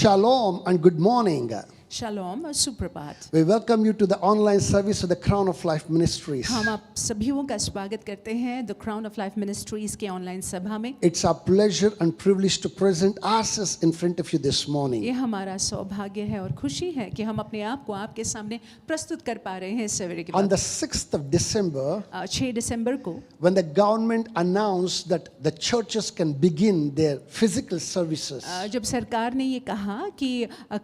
Shalom and good morning. Shalom और सुप्रभात. We welcome you to the online service of the Crown of Life Ministries. हम आप सभीयों का स्वागत करते हैं The Crown of Life Ministries के ऑनलाइन सभा में. It's our pleasure and privilege to present ourselves in front of you this morning. ये हमारा सौभाग्य है और खुशी है कि हम अपने आप को आपके सामने प्रस्तुत कर पा रहे हैं सवेरे के On the वक्त. 6th of December, 6 दिसंबर को when the government announced that the churches can begin their physical services, जब सरकार ने ये कहा कि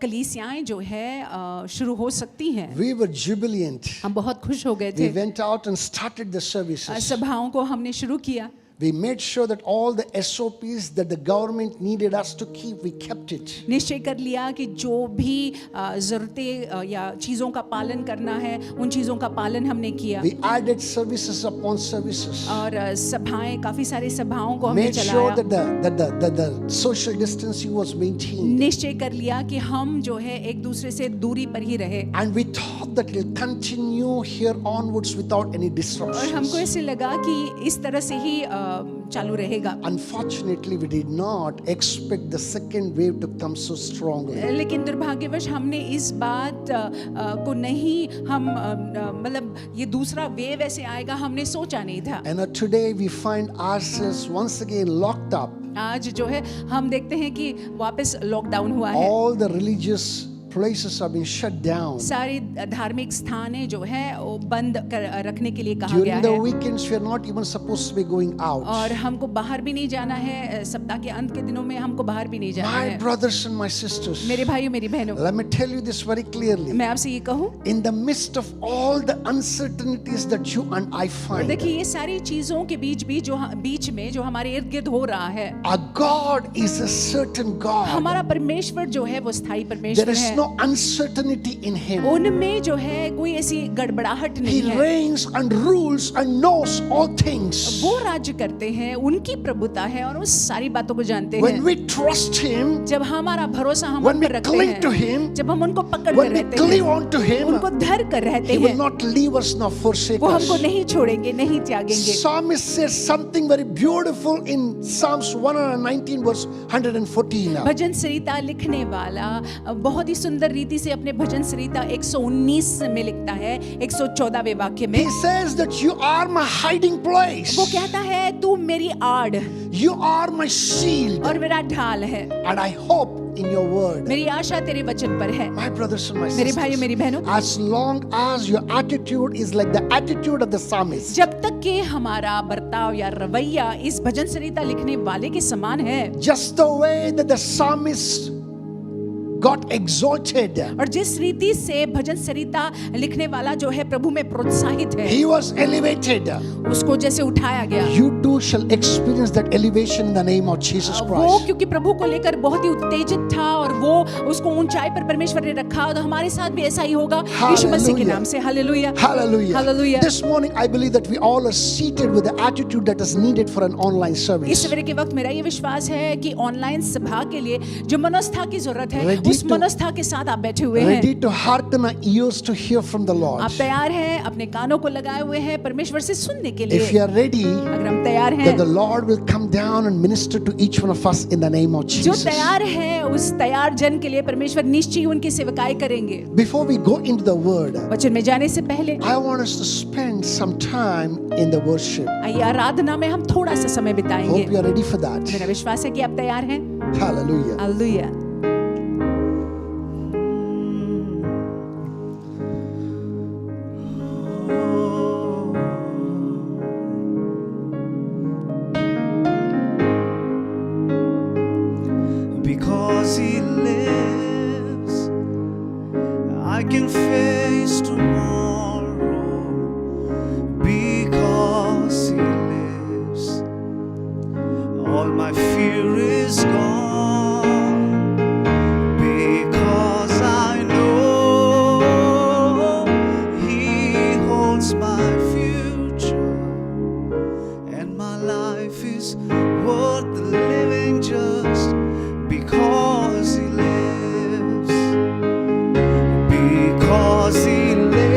कलीसियाएं जो है शुरू हो सकती हैं, we were jubilant. हम बहुत खुश हो गए We थे. went out and started the services. सभाओं को हमने शुरू किया. We made sure that all the SOPs that the government needed us to keep, we kept it. निश्चय कर लिया कि जो भी ज़रूरतें या चीज़ों का पालन करना है उन चीज़ों का पालन हमने किया. We added services upon services. और सभाएं काफी सारी सभाओं को हमने Made sure चलाया. that the social distancing was maintained. निश्चय कर लिया कि हम जो है एक दूसरे से दूरी पर ही रहे. And we thought that it will continue here onwards without any और disruptions. हमको ऐसे लगा कि इस तरह से ही चालू रहेगा. Unfortunately, we did not expect the second wave to come so strongly. लेकिन दुर्भाग्यवश हमने इस बात को नहीं हम मतलब ये दूसरा वेव ऐसे आएगा हमने सोचा नहीं था. And today we find ourselves once again locked up. आज जो है हम देखते हैं कि वापस लॉकडाउन हुआ है. All the religious places have been shut down. सारी धार्मिक स्थानें जो है वो बंद रखने के लिए कहा गया During the है. weekends, we are not even supposed to be going out. और हमको बाहर भी नहीं जाना है. सप्ताह के अंत के दिनों में हमको बाहर भी नहीं जाना My है. brothers and my sisters, मेरे भाइयों मेरी बहनों, let me tell you this very clearly. मैं आपसे ये कहूँ, In the midst of all the uncertainties that you and I find, देखिए ये सारी चीजों के बीच में जो हमारे इर्द गिर्द हो रहा है, our God is a certain God. हमारा परमेश्वर जो है वो स्थायी There परमेश्वर is है. no uncertainty in Him. उनमें जो है कोई ऐसी गड़बड़ाहट नहीं He है. reigns and rules and knows all things. वो राज्य करते हैं, उनकी प्रभुता है और वो सारी बातों को जानते When हैं. we trust Him, जब हमारा भरोसा हम when उन we पर रखते cling to हैं, Him, जब हम उनको पकड़ कर when we रहते cling हैं, on to Him, उनको धर कर रहते He will हैं, not leave us nor forsake वो us. हमको नहीं छोड़ेंगे, नहीं त्यागेंगे. Psalmist says something very beautiful in Psalms 119 verse 114. भजन संहिता लिखने वाला बहुत ही सुंदर रीति से अपने भजन संहिता 119 में लिखता है 114वें वाक्य में. He says that you are my hiding place. वो कहता है तू मेरी आड़ You are my shield. और मेरा ढाल है. And I hope in your word. मेरी आशा तेरे वचन पर है. My brothers and my मेरे भाइयों sisters, मेरी बहनों, as long as your attitude is like the attitude of the psalmist, जब तक कि हमारा बर्ताव या रवैया इस भजन संहिता लिखने वाले के समान है, just the way that the psalmist got exalted, और जिस रीति से भजन संहिता लिखने वाला जो है प्रभु में प्रोत्साहित है, he was elevated. उसको जैसे उठाया गया, You too shall experience that elevation in the name of Jesus वो Christ. क्योंकि प्रभु को लेकर बहुत ही उत्तेजित था और वो उसको ऊंचाई पर परमेश्वर ने रखा, और हमारे साथ भी ऐसा ही होगा यीशु मसीह के नाम से. Hallelujah, Hallelujah. Hallelujah. This morning I believe that we all are seated with the attitude that is needed for an online इस service. सवेरे के वक्त मेरा ये विश्वास है कि ऑनलाइन सभा के लिए जो मनोस्था की जरूरत है, Ready उस to- मनोस्था के साथ आप बैठे हुए हैं. Ready to hearken our ears to hear from the Lord. आप तैयार हैं, अपने कानों को लगाए हुए हैं परमेश्वर से सुनने के लिए. If you are ready, अगर हम तैयार that the हैं, Lord will come down and minister to each one of us in the name of जो Jesus. तैयार है उस तैयार जन के लिए परमेश्वर निश्चय ही उनकी सेवकाई करेंगे. Before we go into the word, वचन में जाने से पहले I want us to spend some time in the worship. आइए आराधना में हम थोड़ा सा समय बिताएंगे. Hope you are ready for that. मेरा विश्वास है कि आप तैयार हैं. Hallelujah. Hallelujah. Because He lives, I can face tomorrow. Because He lives, all my fear is gone. Because I know He holds my future, and my life is worth living just because He lives. Because He lives.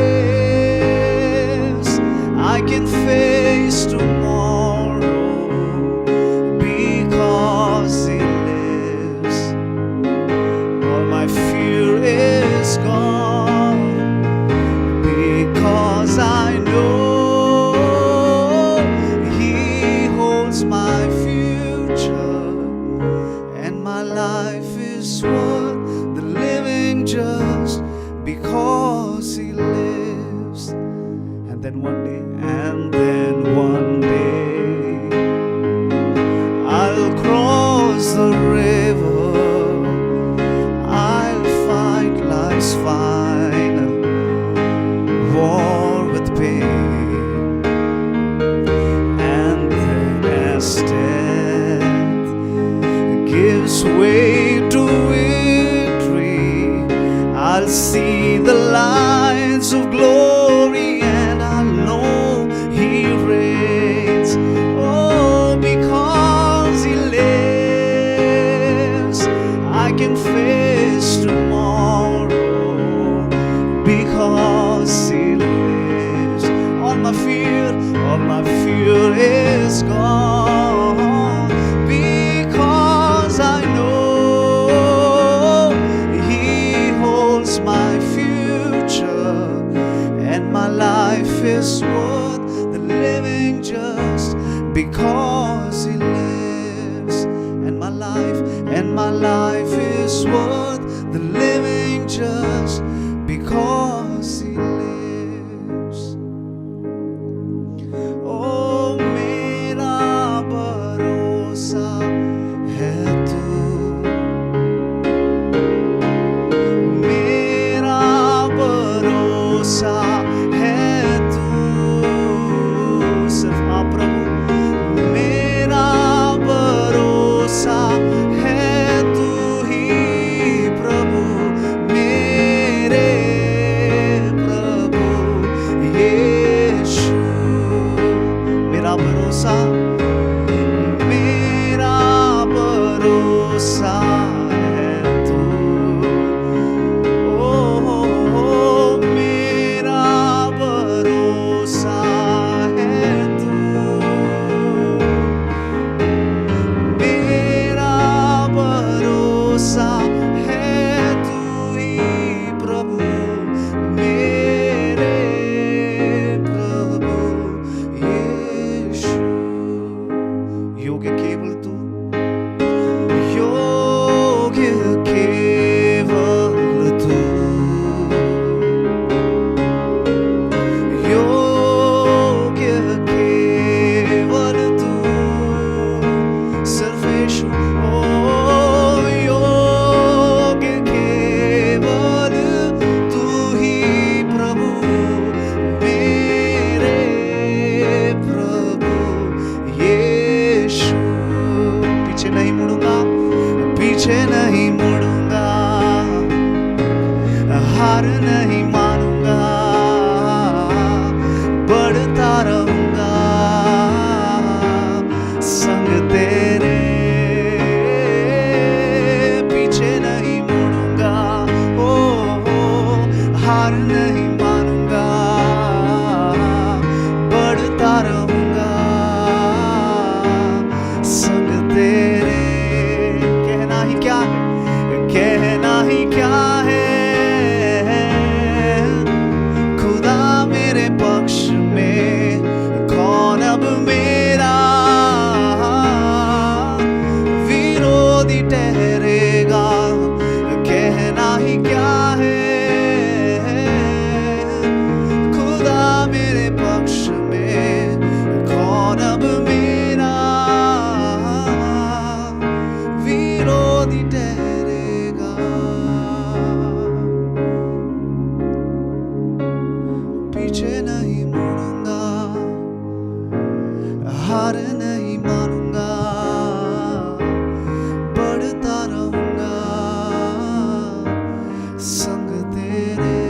is worth the living just because He lives. And then one day, I'll cross the river, I'll fight life's final war with pain. And then as death gives way to victory, I'll see the lights of glory, and I'll know He reigns. Oh, because He lives, I can face tomorrow. Because He lives, all my fear is gone. Because I know He holds my future, and my life is worth the living just because He lives. And my life is worth the living just because He lives. Oh, मेरा भरोसा है तू, मेरा भरोसा है तू, सिर्फ आप प्रभु। मेरा भरोसा है तू ही प्रभु, मेरे प्रभु यीशु। मेरा भरोसा है तू। ओ मेरा भरोसा है तू, मेरा भरोसा है तू ही प्रभु, मेरे प्रभु यीशु। योग्य केवल तू, योग्य केवल तू, योग्य केवल तू, सिर्फ यीशु। ओ योग्य केवल तू ही प्रभु, मेरे प्रभु यीशु। पीछे नहीं मुड़ूंगा, पीछे नहीं मुड़ूंगा, हार नहीं मानूंगा, बढ़ता रहूंगा संग तेरे। पीछे नहीं मुड़ूंगा, ओ हार नहीं मानूंगा, बढ़ता रहूंगा संग तेरे। कहना ही क्या है, खुदा मेरे पक्ष में, कौन अब मेरा विरोधी ठहरेगा। कहना ही क्या है, खुदा मेरे पक्ष में, कौन अब मेरा विरोधी ठहरेगा। पीछे नहीं मुड़ूंगा, हार नहीं मानूंगा, बढ़ता रहूंगा संग तेरे।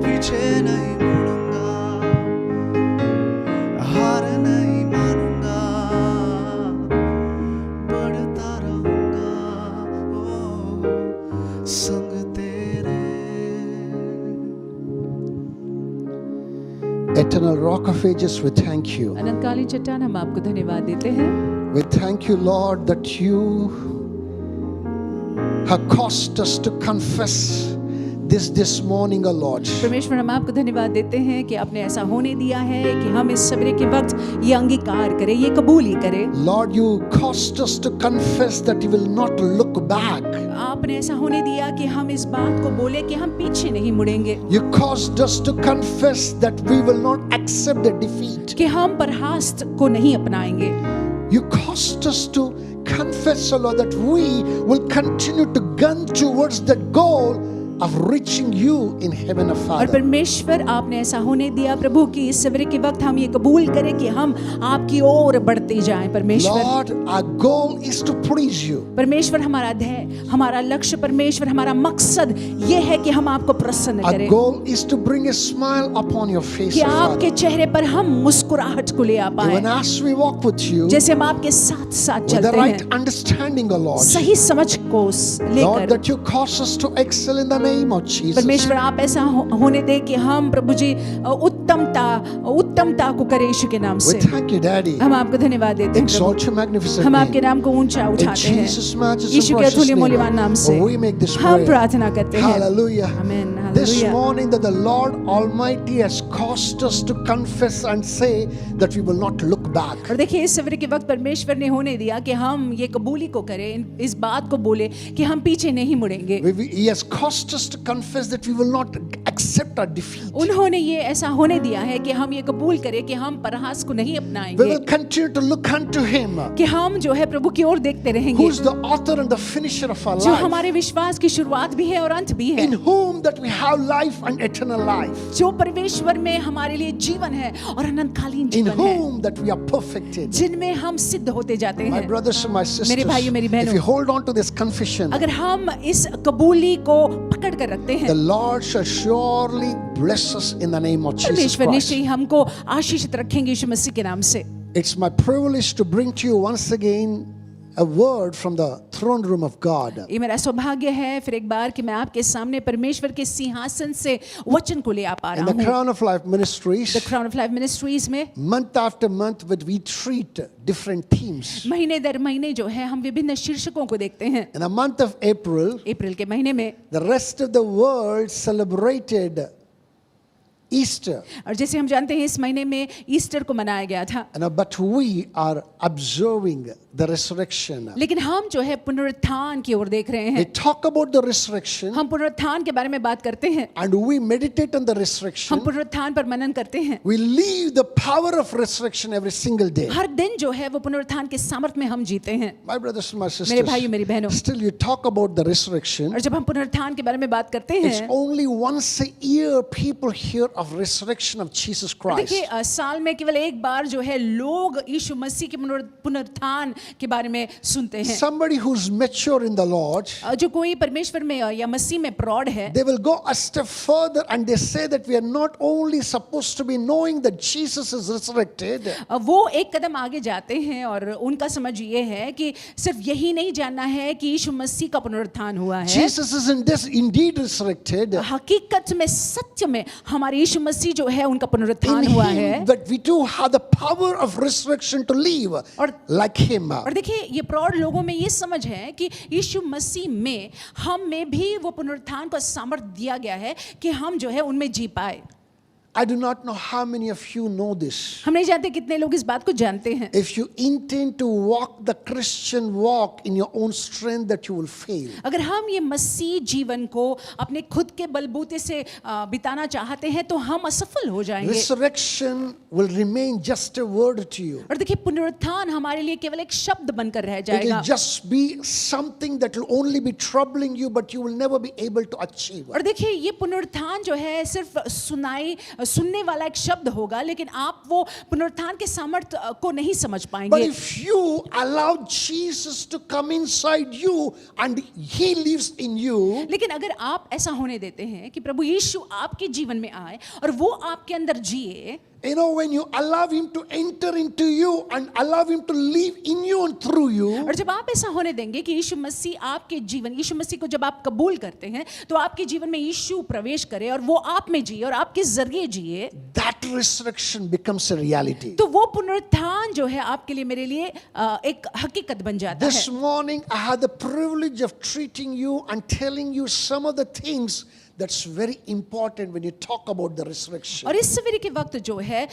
पीछे नहीं मुड़ूंगा, हार नहीं मानूंगा, बढ़ता रहूंगा संग तेरे। Eternal Rock of Ages, we thank you. अनंतकालीन चट्टान, हम आपको धन्यवाद देते हैं। We thank you, Lord, that you have caused us to confess this morning, O Lord. परमेश्वर हम आपको धन्यवाद देते हैं कि आपने ऐसा होने दिया है कि हम इस सवेरे के वक्त ये अंगीकार करें, ये कबूल ही करें। Lord, you caused us to confess that we will not look back. आपने ऐसा होने दिया कि हम इस बात को बोले कि हम पीछे नहीं मुड़ेंगे, You caused us to confess that we will not accept the defeat. कि हम परहास्त को नहीं अपनाएंगे। You caused us to confess, O Lord, that we will continue to gun towards that goal of reaching you in heaven, O और Father. परमेश्वर आपने ऐसा होने दिया प्रभु कि इस सवेरे के वक्त हम ये कबूल करें कि हम आपकी ओर बढ़ते जाएं। परमेश्वर Lord, our goal is to please you. परमेश्वर हमारा ध्येय, हमारा लक्ष्य, परमेश्वर हमारा मकसद ये है कि हम आपको प्रसन्न Our करें, goal is to bring a smile upon your face, कि O आपके Father. चेहरे पर हम मुस्कुराहट को ले आ Even पाए, as we walk with you, जैसे हम आपके साथ साथ with the चलते right हैं, understanding, O Lord. सही समझ को Lord, लेकर। that you cause us to excel in the name of Jesus. परमेश्वर आप ऐसा होने दे कि हम प्रभु जी उत्तमता को करें यीशु के नाम We से। thank you, Daddy. हम आपको धन्यवाद देते हैं प्रभु, Exalt your magnificent हम name. आपके नाम को ऊंचा In उठाते हैं Jesus' majesty यीशु and के precious अतुल्य name, मूल्यवान नाम से we make this हम prayer. प्रार्थना करते हैं। Hallelujah. आमीन, This hallelujah. morning that the Lord Almighty has caused us to confess and say that we will not look back. और देखिए इस सवेरे के वक्त परमेश्वर ने होने दिया कि हम ये कबूली को करें, इस बात को बोले कि हम पीछे नहीं मुड़ेंगे। He has caused us to confess that we will not accept our defeat. उन्होंने ये ऐसा होने दिया है कि हम ये कबूल करें कि हम परहास को नहीं We अपनाएंगे, will continue to look unto Him, कि हम जो है प्रभु की ओर देखते रहेंगे, who is the author and the finisher of our जो life, हमारे विश्वास की शुरुआत भी है और अंत भी है, in whom that we have life and eternal life, जो परमेश्वर में हमारे लिए जीवन है और अनंतकालीन in जीवन है, whom that we are perfected. जिनमें हम सिद्ध होते जाते My हैं। brothers and my sisters, मेरे भाइयों, मेरी बहनों, if you hold on to this confession, अगर हम इस कबूली को पकड़ कर रखते the हैं, Lord shall surely bless us in the name of Jesus परमेश्वर Christ. निश्चय ही हमको आशीषित रखेंगे यीशु मसीह के नाम से। It's my privilege to bring to you once again a word from the throne room of God. ये मेरा सौभाग्य है फिर एक बार कि मैं आपके सामने परमेश्वर के सिंहासन से वचन को ले आ पा In रहा the हूँ। Crown of Life Ministries, the crown of life ministries में month after month, we treat different themes. महीने दर महीने जो है हम विभिन्न शीर्षकों को देखते हैं। In the month of April, अप्रैल के महीने में the rest of the world celebrated Easter. और जैसे हम जानते हैं इस महीने में ईस्टर को मनाया गया था, But we are observing the resurrection. लेकिन हम जो है पुनरुत्थान की ओर देख रहे We हैं। talk about the resurrection हम पुनरुत्थान के बारे में बात करते हैं, and we meditate on the हम resurrection. पुनरुत्थान पर मनन करते हैं। We live the power of resurrection every single day. हर दिन जो है वो पुनरुत्थान के सामर्थ्य में हम जीते हैं। My brothers and my मेरे भाइयों, मेरी बहनों, sisters, still you talk about the resurrection. और जब हम पुनरुत्थान के बारे में बात करते It's हैं, only once a year people hear of resurrection of Jesus Christ. देखिए साल में केवल एक बार जो है लोग यीशु मसीह के पुनरुत्थान के बारे में सुनते हैं। Somebody who's mature in the Lord, जो कोई परमेश्वर में या मसीह में प्रौढ़ है, they will go a step further and they say that we are not only supposed to be knowing that Jesus is resurrected, वो एक कदम आगे जाते हैं और उनका समझ ये है कि सिर्फ यही नहीं जानना है कि यीशु मसीह का पुनरुत्थान हुआ है, Jesus is indeed resurrected. हकीकत में सत्य में हमारे यीशु मसीह जो है उनका पुनरुत्थान In हुआ है। Him that we do have the power of resurrection to live like Him. और देखिए ये प्रौढ़ लोगों में ये समझ है कि यीशु मसीह में हम में भी वो पुनरुत्थान का सामर्थ्य दिया गया है कि हम जो है उनमें जी पाए। I do not know how many of you know this. हम नहीं जानते कितने लोग इस बात को जानते हैं। If you intend to walk the Christian walk in your own strength, that you will fail. अगर हम ये मसीह जीवन को अपने खुद के बलबूते से बिताना चाहते हैं तो हम असफल हो जाएंगे। Resurrection will remain just a word to you. और देखिए पुनरुत्थान हमारे लिए केवल एक शब्द बनकर रह It जाएगा, will just be something that will only be troubling you, but you will never be able to achieve. और देखिए ये पुनरुत्थान जो है सिर्फ सुनने वाला एक शब्द होगा, लेकिन आप वो पुनरुत्थान के सामर्थ्य को नहीं समझ But पाएंगे। if you allow Jesus to come inside you and He lives in you, लेकिन अगर आप ऐसा होने देते हैं कि प्रभु यीशु आपके जीवन में आए और वो आपके अंदर जिए, you know, when you allow Him to enter into you and allow Him to live in you and through you, और जब आप ऐसा होने देंगे कि यीशु मसीह आपके जीवन, यीशु मसीह को जब आप कबूल करते हैं तो आपके जीवन में यीशु प्रवेश करे और वो आप में जिए और आपके जरिए जिए, that resurrection becomes a reality. तो वो पुनरुत्थान जो है आपके लिए, मेरे लिए एक हकीकत बन जाता This है। morning I had the privilege of treating you and telling you some of the things that's very important when you talk about the resurrection. और इस सवेरे के वक्त जो है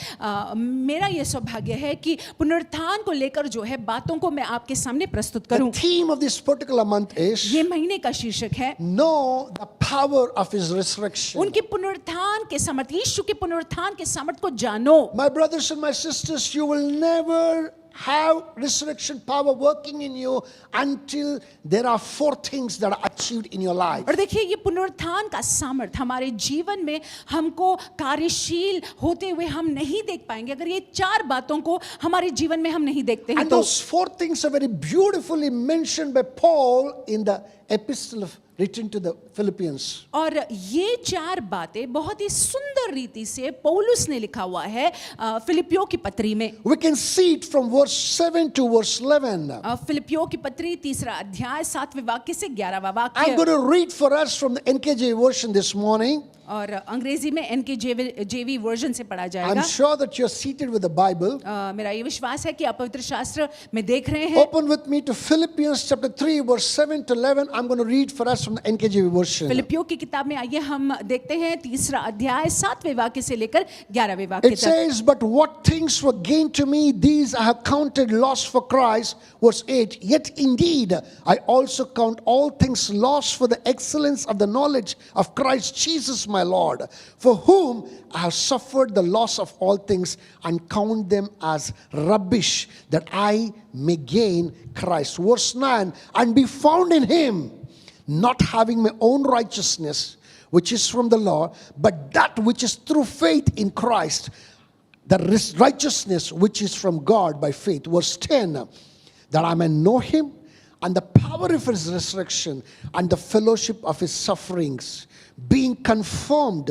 मेरा ये सौभाग्य है कि पुनरुत्थान को लेकर जो है बातों को मैं आपके सामने प्रस्तुत The करूं। theme of this particular month is ये महीने का शीर्षक है know the power of his resurrection. उनके पुनरुत्थान के सामर्थ, यीशु के पुनरुत्थान के सामर्थ को जानो। My brothers and my sisters, you will never have resurrection power working in you until there are 4 things that are achieved in your life. और देखिए ये पुनरुत्थान का सामर्थ हमारे जीवन में हमको कार्यशील होते हुए हम नहीं देख पाएंगे अगर ये 4 बातों को हमारे जीवन में हम नहीं देखते हैं And तो। those 4 things are very beautifully mentioned by Paul in the epistle written to the Philippians. और ये 4 बातें बहुत ही सुंदर रीति से पौलुस ने लिखा हुआ है फिलिपियों की पत्री में। We can see it from verse 7 to verse 11. फिलिपियों की पत्री 3रा अध्याय 7वें वाक्य से 11वां I'm going वाक्य। to read for us from the NKJ version this morning. और अंग्रेजी में NKJV वर्जन से पढ़ा I'm जाएगा। sure that you're seated with the Bible. मेरा ये विश्वास है कि आप पवित्र शास्त्र में देख रहे हैं। Open with me to Philippians chapter 3 verse 7 to 11. I'm going to read for us from the NKJV version. फिलिपियों की किताब में आइए हम देखते हैं 3रा अध्याय 7वें वाक्य से लेकर 11वें वाक्य It तक। says, but what things were gained to me, these I have counted loss for Christ. Verse 8, yet indeed I also count all things loss for the excellence of the knowledge of Christ Jesus my Lord, for whom I have suffered the loss of all things and count them as rubbish, that I may gain Christ. Verse 9, and be found in him, not having my own righteousness, which is from the law, but that which is through faith in Christ, the righteousness which is from God by faith. Verse 10, that I may know him and the power of his resurrection and the fellowship of his sufferings, being conformed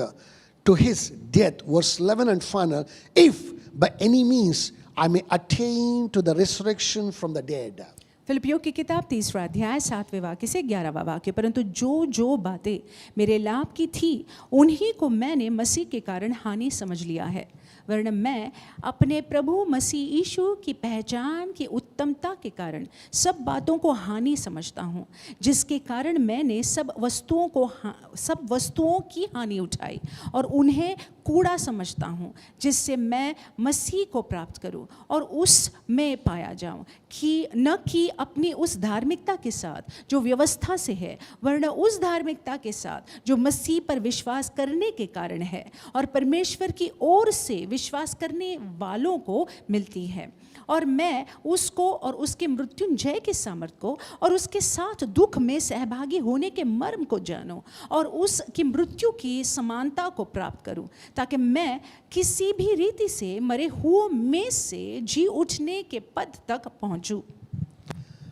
to his death. Verse 11 and final, if by any means I may attain to the resurrection from the dead. फिलिपियों की किताब 3रा अध्याय 7वें वाक्य से 11वां वाक्य, परंतु जो जो बातें मेरे लाभ की थी उन्हीं को मैंने मसीह के कारण हानि समझ लिया है, वरन मैं अपने प्रभु मसीह यीशु की पहचान की उत्तमता के कारण सब बातों को हानि समझता हूँ, जिसके कारण मैंने सब वस्तुओं की हानि उठाई और उन्हें कूड़ा समझता हूँ, जिससे मैं मसीह को प्राप्त करूँ और उस में पाया जाऊँ, कि न कि अपनी उस धार्मिकता के साथ जो व्यवस्था से है, वरन उस धार्मिकता के साथ जो मसीह पर विश्वास करने के कारण है और परमेश्वर की ओर से विश्वास करने वालों को मिलती है। और मैं उसको और उसके मृत्युंजय के सामर्थ को और उसके साथ दुख में सहभागी होने के मर्म को जानूं और उसकी मृत्यु की समानता को प्राप्त करूं, ताकि मैं किसी भी रीति से मरे हुओं में से जी उठने के पद तक पहुंचूं।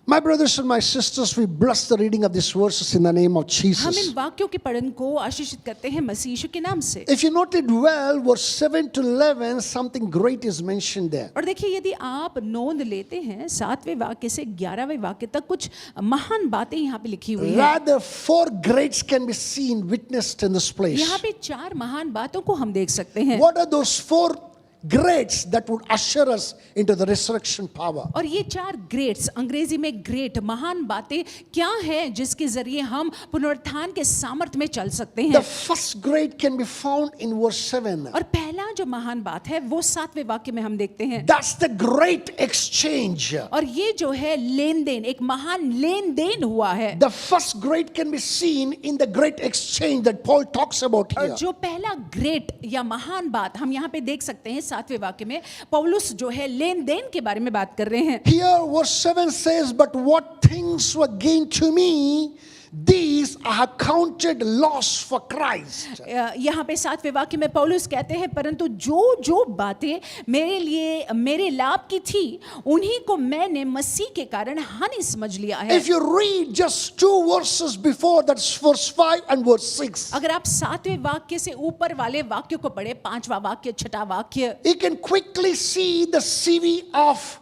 My brothers and my sisters, we bless the reading of these verses in the name of हम इन Jesus. वाक्यों के पठन को आशीषित करते हैं मसीह यीशु के नाम से। If you noted well, verse 7 to 11, something great is mentioned there. और देखिए यदि आप नोंद लेते हैं 7वें वाक्य से 11वें वाक्य तक कुछ महान बातें यहाँ पे लिखी हुई हैं। Rather, 4 greats can be seen, witnessed in this place. यहाँ पे 4 महान बातों को हम देख सकते हैं। What are those 4 greats that would usher us into the resurrection power? और ये 4 ग्रेट्स, अंग्रेजी में ग्रेट, महान बातें क्या है जिसके जरिए हम पुनरुत्थान के सामर्थ में चल सकते The हैं। first great can be found in verse 7. और पहला जो महान बात है वो 7वें वाक्य में हम देखते हैं। That's the great exchange. और ये जो है लेन देन, एक महान लेन देन हुआ है। The first great can be seen in the great exchange that Paul talks about और here. जो पहला ग्रेट या महान बात हम यहाँ पे देख सकते हैं 7वें वाक्य में, पौलुस जो है लेन देन के बारे में बात कर रहे हैं। Here verse 7 says, but what things were gained to me, these I have counted loss for Christ. यहाँ पे 7वें वाक्य में पौलुस कहते हैं, परंतु जो जो बातें मेरे लिए मेरे लाभ की थी उन्हीं को मैंने मसीह के कारण हानि समझ लिया है। If you read just 2 verses before, that's verse 5 and verse 6, अगर आप 7वें वाक्य से ऊपर वाले वाक्य को पढ़े, 5वां वाक्य, 6वां वाक्य, you can quickly see the CV of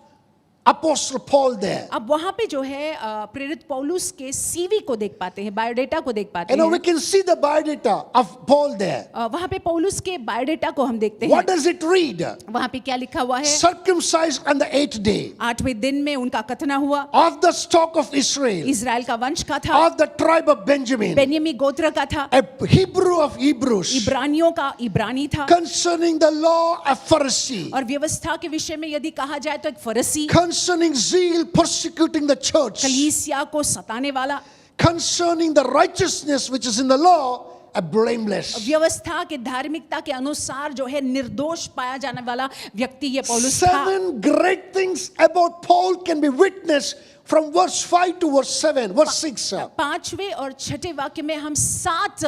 Apostle Paul there. अब वहां पे जो है प्रेरित पौलुस के सीवी को देख पाते हैं, बायोडेटा को देख पाते You know, we हैं। can see the biodata of Paul there. वहां पे पौलुस के बायोडेटा को हम देखते What हैं। does it read? वहां पे क्या लिखा हुआ है? Circumcised on the 8th day, 8वें दिन में उनका खतना हुआ, of the stock of Israel, Israel का वंश का था, of the tribe of Benjamin, Benjamin गोत्र का था, a Hebrew of Hebrews, इब्रानियों का इब्रानी था, concerning the law, a Pharisee, और व्यवस्था के विषय में यदि कहा जाए तो एक फरीसी, concerning zeal, persecuting the church, कलीसिया को सताने वाला, concerning the righteousness which is in the law, a blameless. व्यवस्था के धार्मिकता के अनुसार जो है निर्दोष पाया जाने वाला व्यक्ति ये पौलुस था। 7 great things about Paul can be witnessed from verse 5 to verse 7, verse 6. 5वें और 6ठे वाक्य में हम 7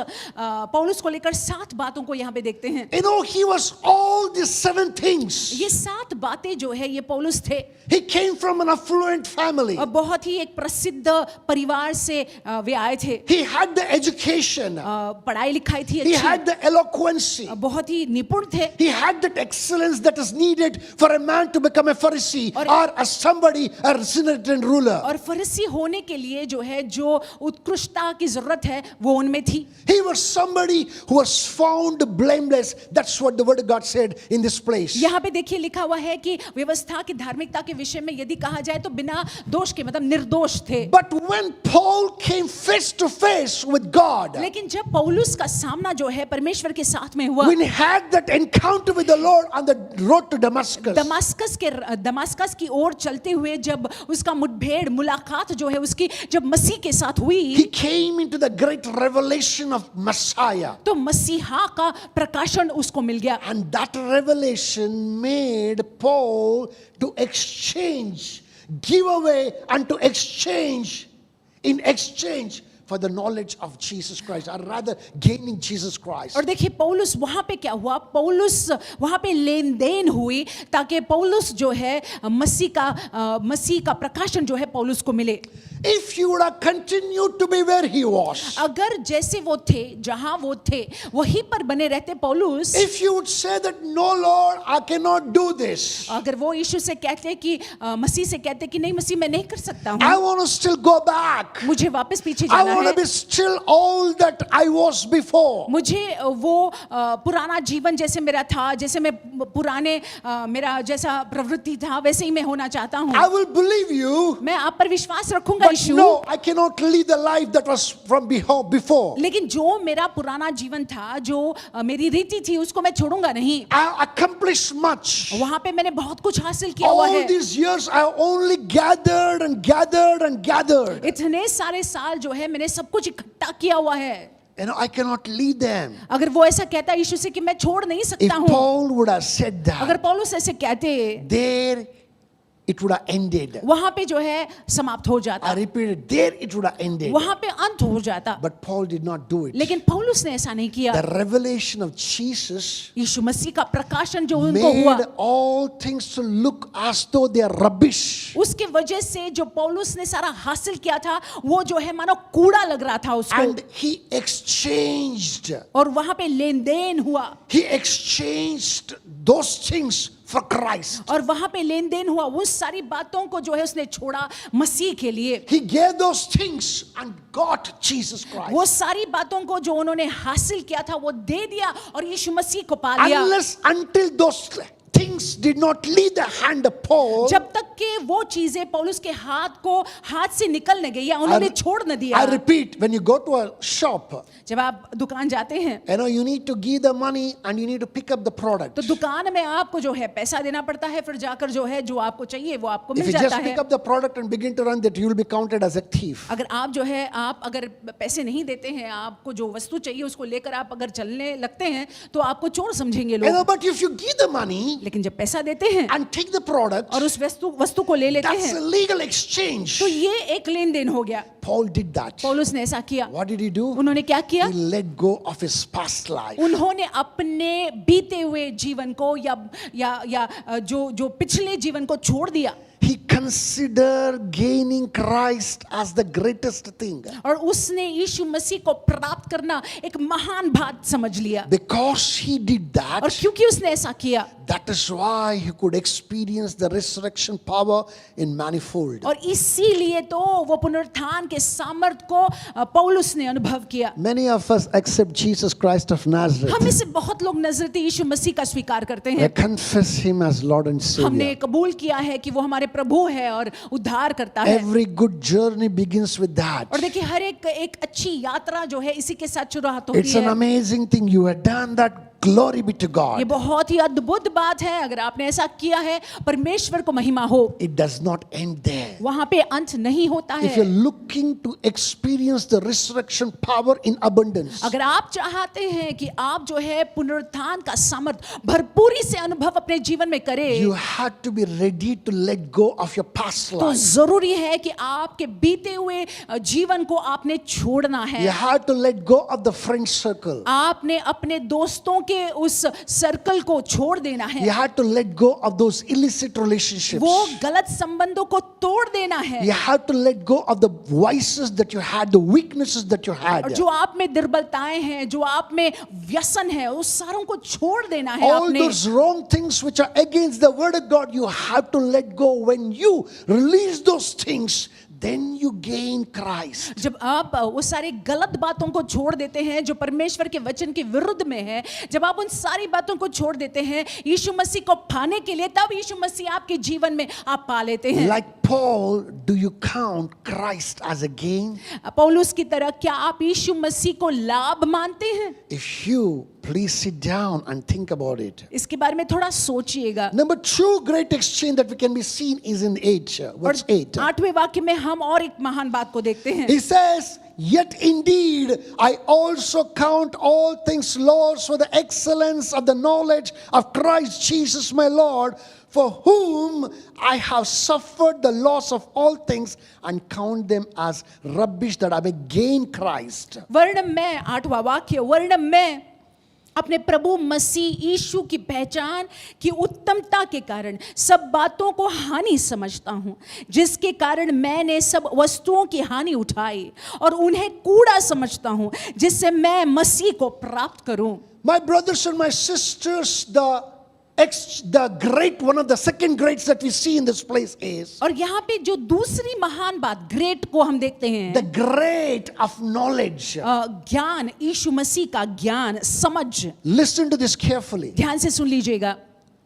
पौलुस को लेकर 7 बातों को यहाँ पे देखते हैं। You know, he was all these 7 things. ये 7 बातें जो है ये पौलुस थे, He came from an affluent family. और बहुत ही एक प्रसिद्ध परिवार से वे आए थे। He had the education. पढ़ाई लिखाई थी He अच्छी, had the eloquence. बहुत ही निपुण थे, He had that excellence that is needed for a man to become a Pharisee or a somebody, a resident ruler. और फरीसी होने के लिए जो है जो उत्कृष्टता की जरूरत है वो उनमें थी। He was somebody who was found blameless. That's what the word of God said in this place. यहाँ पे देखिए लिखा हुआ है कि व्यवस्था की धार्मिकता के विषय में यदि कहा जाए तो बिना दोष के, मतलब निर्दोष थे। But when Paul came face to face with God, लेकिन जब पौलुस का सामना जो है परमेश्वर के साथ में हुआ, when he had that encounter with the Lord on the road to Damascus, Damascus की ओर चलते हुए जब उसका मुठभेड़ मुलाकात जो है उसकी जब मसीह के साथ हुई, he came into the great revelation of Messiah. तो मसीहा का प्रकाशन उसको मिल गया, And that revelation made Paul to exchange, give away and to exchange, in exchange for the knowledge of Jesus Christ, or rather gaining Jesus Christ. और देखिए पौलुस वहां पे क्या हुआ, पौलुस वहां पे लेन देन हुई ताकि पौलुस जो है मसीह का प्रकाशन जो है पौलुस को मिले। If you would have continued to be where he was, अगर जैसे वो थे, जहां वो थे वहीं पर बने रहते पौलुस, if you would say that no Lord, I cannot do this, अगर वो यीशु से कहते कि मसीह से कहते कि नहीं मसीह मैं नहीं कर सकता I हूँ, want to still go back, मुझे वापस पीछे I जाना want to है, be still all that I was before. मुझे वो पुराना जीवन जैसे मेरा था, जैसे मैं पुराने मेरा जैसा प्रवृत्ति था वैसे ही मैं होना चाहता हूँ। I will believe you, मैं आप पर विश्वास रखूंगा but Yeshu, no, I cannot live the life that was from before. लेकिन जो मेरा पुराना जीवन था, जो मेरी रीति थी उसको मैं छोड़ूंगा नहीं। I accomplished much. वहां पे मैंने बहुत कुछ हासिल किया हुआ All है, these years I only gathered and gathered and gathered. इतने सारे साल जो है मैंने सब कुछ इकट्ठा किया हुआ है। You know, I cannot lead them. अगर वो ऐसा कहता यीशु से कि मैं छोड़ नहीं If सकता हूँ, Paul would have said अगर that, पौलुस ऐसे कहते, there it would have ended. वहां पे जो है समाप्त हो जाता, I repeated, there it would have ended. वहां पे अंत हो जाता। But Paul did not do it. लेकिन पौलुस ने ऐसा नहीं किया। The revelation of Jesus यीशु मसीह का प्रकाशन जो उनको हुआ, made all things to look as though they are rubbish. उसके वजह से जो पौलुस ने सारा हासिल किया था वो जो है मानो कूड़ा लग रहा था उसको, And he exchanged. और वहां पे लेन देन हुआ, He exchanged those things for Christ. और वहां पे लेन देन हुआ, उन सारी बातों को जो है उसने छोड़ा मसीह के लिए। He gave those things and got Jesus Christ. वो सारी बातों को जो उन्होंने हासिल किया था वो दे दिया और यीशु मसीह को पा लिया। Unless until those things did not leave the hand of Paul, जब तक कि वो चीजें पौलुस के हाथ से निकल न गई या उन्होंने छोड़ न दिया। I repeat, when you go to a shop, जब आप दुकान जाते हैं you know, you need to give the money and you need to pick up the product. तो दुकान में आपको जो है पैसा देना पड़ता है, फिर जाकर जो है जो आपको चाहिए वो आपको If मिल you जाता just है। pick up the product and begin to run that, you will be counted as a thief. अगर आप जो है आप अगर पैसे नहीं देते हैं, आपको जो वस्तु चाहिए उसको लेकर आप अगर चलने लगते हैं तो आपको चोर समझेंगे You know, लोग। but if you give the money लेकिन जब पैसा देते हैं and take the product, और उस वस्तु को ले लेते that's a हैं legal exchange. तो ये एक लेन देन हो गया। Paul did that. पौलुस ने ऐसा किया। What did he do? उन्होंने क्या किया? He let go of his past life. उन्होंने अपने बीते हुए जीवन को या जो पिछले जीवन को छोड़ दिया। He consider gaining Christ as the greatest thing. और उसने यीशु मसीह को प्राप्त करना एक महान बात समझ लिया। Because he did that, और क्योंकि उसने ऐसा किया, that is why he could experience the resurrection power in manifold. और इसीलिए तो वो पुनरुत्थान के सामर्थ को पौलुस ने अनुभव किया। Many of us accept Jesus Christ of Nazareth. हम में से बहुत लोग नजरती यीशु मसीह का स्वीकार करते We हैं। confess him as Lord and हमने Savior. कबूल किया है कि वो हमारे प्रभु है और उद्धार करता है। Every good journey begins with that. और देखिए हर एक अच्छी यात्रा जो है इसी के साथ शुरुआत होती It's an है। amazing thing. You have done that. Glory be to ये God. बहुत ही अद्भुत बात है, अगर आपने ऐसा किया है परमेश्वर को महिमा हो। It does not end there. वहां पे अंत नहीं होता If you're है। looking to experience the resurrection power in abundance, अगर आप चाहते हैं कि आप जो है पुनरुत्थान का सामर्थ भरपूरी से अनुभव अपने जीवन में करें, you have to be ready to let go of your past तो life. जरूरी है कि आपके बीते हुए जीवन को आपने छोड़ना है। You have to let go of the friend circle. आपने अपने दोस्तों के उस सर्कल को छोड़ देना है। You have to let go of those illicit relationships. वो गलत संबंधों को तोड़ देना है। You have to let go of the vices that you had, the weaknesses that you और had. जो आप में दुर्बलताएं हैं, जो आप में व्यसन है, उस सारों को छोड़ देना है All आपने। those wrong things which are against the word of God, you have to let go. When you release those things, then you gain Christ. जब आप वो सारी गलत बातों को छोड़ देते हैं जो परमेश्वर के वचन के विरुद्ध में है, जब आप उन सारी बातों को छोड़ देते हैं यीशु मसीह को पाने के लिए, तब यीशु मसीह आपके जीवन में आप पा लेते हैं। Like Paul, do you count Christ as a gain? पौलुस की तरह क्या आप यीशु मसीह को लाभ मानते हैं? If you, please sit down and think about it. इसके बारे में थोड़ा सोचिएगा। Number two great exchange that we can be seen is in 8, verse 8. 8वें वाक्य में हम और एक महान बात को देखते हैं। He says, yet indeed I also count all things lost for the excellence of the knowledge of Christ Jesus my Lord, for whom I have suffered the loss of all things and count them as rubbish that I may gain Christ. वर्ण में 8वां वाक्य, वर्ण में अपने प्रभु मसीह यीशु की पहचान की उत्तमता के कारण सब बातों को हानि समझता हूं, जिसके कारण मैंने सब वस्तुओं की हानि उठाई और उन्हें कूड़ा समझता हूं, जिससे मैं मसीह को प्राप्त करूं। My brothers and my sisters, the great, one of the second greats that we see in this place is और यहाँ पे जो दूसरी महान बात ग्रेट को हम देखते हैं, the great of knowledge. ज्ञान, यीशु मसीह का ज्ञान, समझ। Listen to this carefully. ध्यान से सुन लीजिएगा।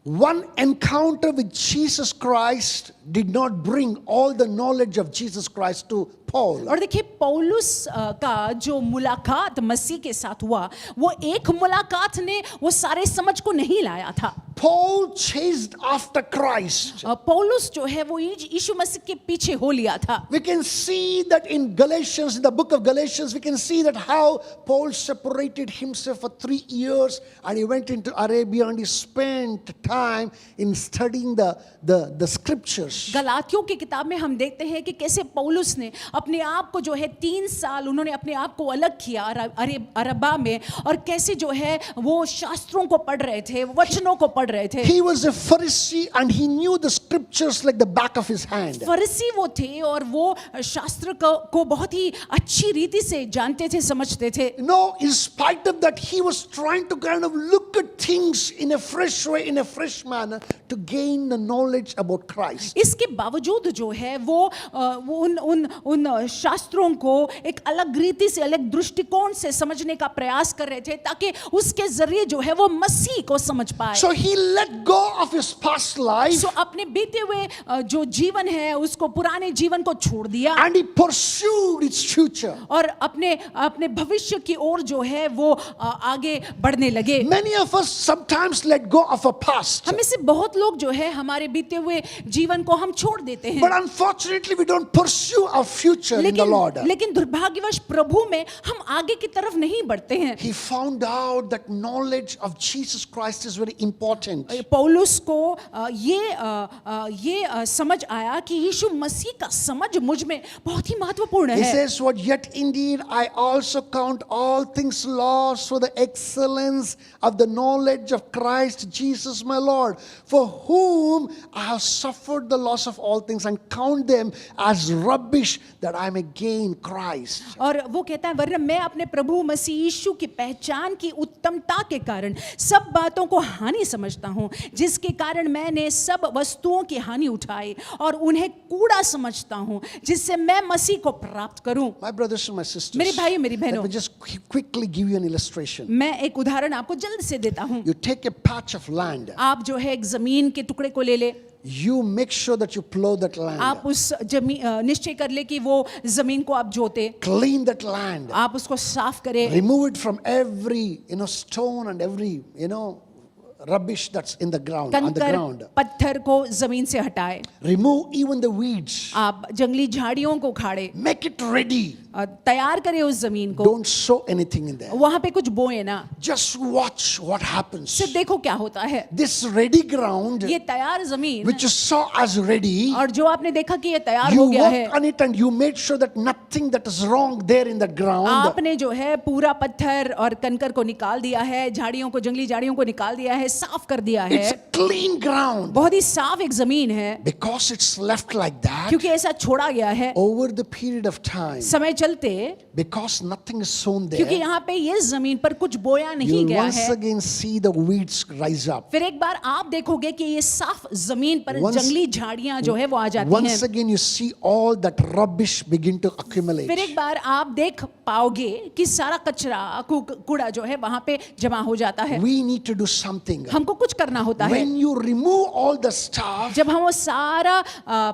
One encounter with Jesus Christ did not bring all the knowledge of Jesus Christ to Paul. और देखिए पौलुस का जो मुलाकात मसीह के साथ हुआ, वो एक मुलाकात ने वो सारे समझ को नहीं लाया था। Paul chased after Christ. पौलुस जो है वो यीशु मसीह के पीछे हो लिया था। We can see that in Galatians, in the book of Galatians, we can see that how Paul separated himself for 3 years and he went into Arabia and he spent time in studying the scriptures. गलातियों की किताब में हम देखते हैं कि कैसे पौलुस ने अपने आप को जो है 3 साल उन्होंने अपने आप को अलग किया अरबा में, और कैसे जो है वो शास्त्रों को पढ़ रहे थे, वचनों को पढ़ रहे थे। He was a Pharisee and he knew the scriptures like the back of his hand. फरीसी वो थे और वो शास्त्र को बहुत ही अच्छी रीति से जानते थे, समझते थे। No, in spite of that, he was trying to kind of look at things in a fresh way, in a fresh manner, to gain the knowledge about Christ. इसके बावजूद जो है वो उन शास्त्रों को एक अलग रीति से, अलग दृष्टिकोण से समझने का प्रयास कर रहे थे, ताकि उसके जरिए जो है वो मसीह को समझ पाए। So he let go of his past life सो अपने बीते हुए जो जीवन है उसको, पुराने जीवन को छोड़ दिया and he pursued its future. और अपने भविष्य की ओर जो है वो आगे बढ़ने लगे। Many of us sometimes let go of our past, हमें से बहुत लोग जो है हमारे बीते हुए जीवन को हम छोड़ देते हैं, but unfortunately we don't pursue our future in the Lord. लेकिन दुर्भाग्यवश प्रभु में हम आगे की तरफ नहीं बढ़ते हैं। He found out that knowledge of Jesus Christ is very important. पौलुस को ये समझ आया कि यीशु मसीह का समझ मुझ में बहुत ही महत्वपूर्ण He है। says, what yet indeed I also count all things lost for the excellence of the knowledge of Christ Jesus my Lord, for whom I have suffered the loss of all things and count them as rubbish that I may gain Christ. और वो कहता है वरन मैं अपने प्रभु मसीह यीशु की पहचान की उत्तमता के कारण सब बातों को हानि समझता हूँ, जिसके कारण मैंने सब वस्तुओं की हानि उठाई और उन्हें कूड़ा समझता हूँ, जिससे मैं मसीह को प्राप्त करूं। My brothers and my sisters, मेरे भाइयों मेरी let बहनों, me just quickly give you an illustration. मैं एक उदाहरण आपको जल्द से देता हूँ। You take a patch of land, आप जो है एक जमीन के टुकड़े को ले ले, you make sure that you plow that land, आप उस निश्चय कर ले कि वो जमीन को आप जोते, clean that land, आप उसको साफ करें, remove it from every stone and every rubbish that's in the ground, on the कंकर ground. पत्थर को जमीन से हटाए, Remove even the weeds. आप जंगली झाड़ियों को उखाड़े, Make it ready. तैयार करें उस जमीन को, Don't sow anything in there. वहां पे कुछ बोए ना, Just watch what happens. सिर्फ देखो क्या होता है। This ready ground, ये तैयार जमीन which you saw as ready, और जो आपने देखा कि ये तैयार you हो गया है, worked on it and you made sure that nothing that is wrong there in the ground. आपने जो है पूरा पत्थर और कंकर को निकाल दिया है, झाड़ियों को, जंगली झाड़ियों को निकाल दिया है, साफ कर दिया It's है, a clean ground. बहुत ही साफ एक जमीन है, Because it's left like that, क्योंकि ऐसा छोड़ा गया है over the period of time, समय चलते, because nothing is sown क्योंकि there, यहाँ पे ये जमीन पर कुछ बोया नहीं you'll गया once है। again see the weeds rise up. फिर एक बार आप देखोगे कि ये साफ जमीन पर Once- जंगली झाड़ियां जो है वो आ जाती Once हैं। again you see all that rubbish begin to accumulate. फिर एक बार आप देख पाओगे कि सारा कचरा कूड़ा जो है वहां पे जमा हो जाता है। We need to do something. हमको कुछ करना होता है। When you remove all the stuff, जब हम वो सारा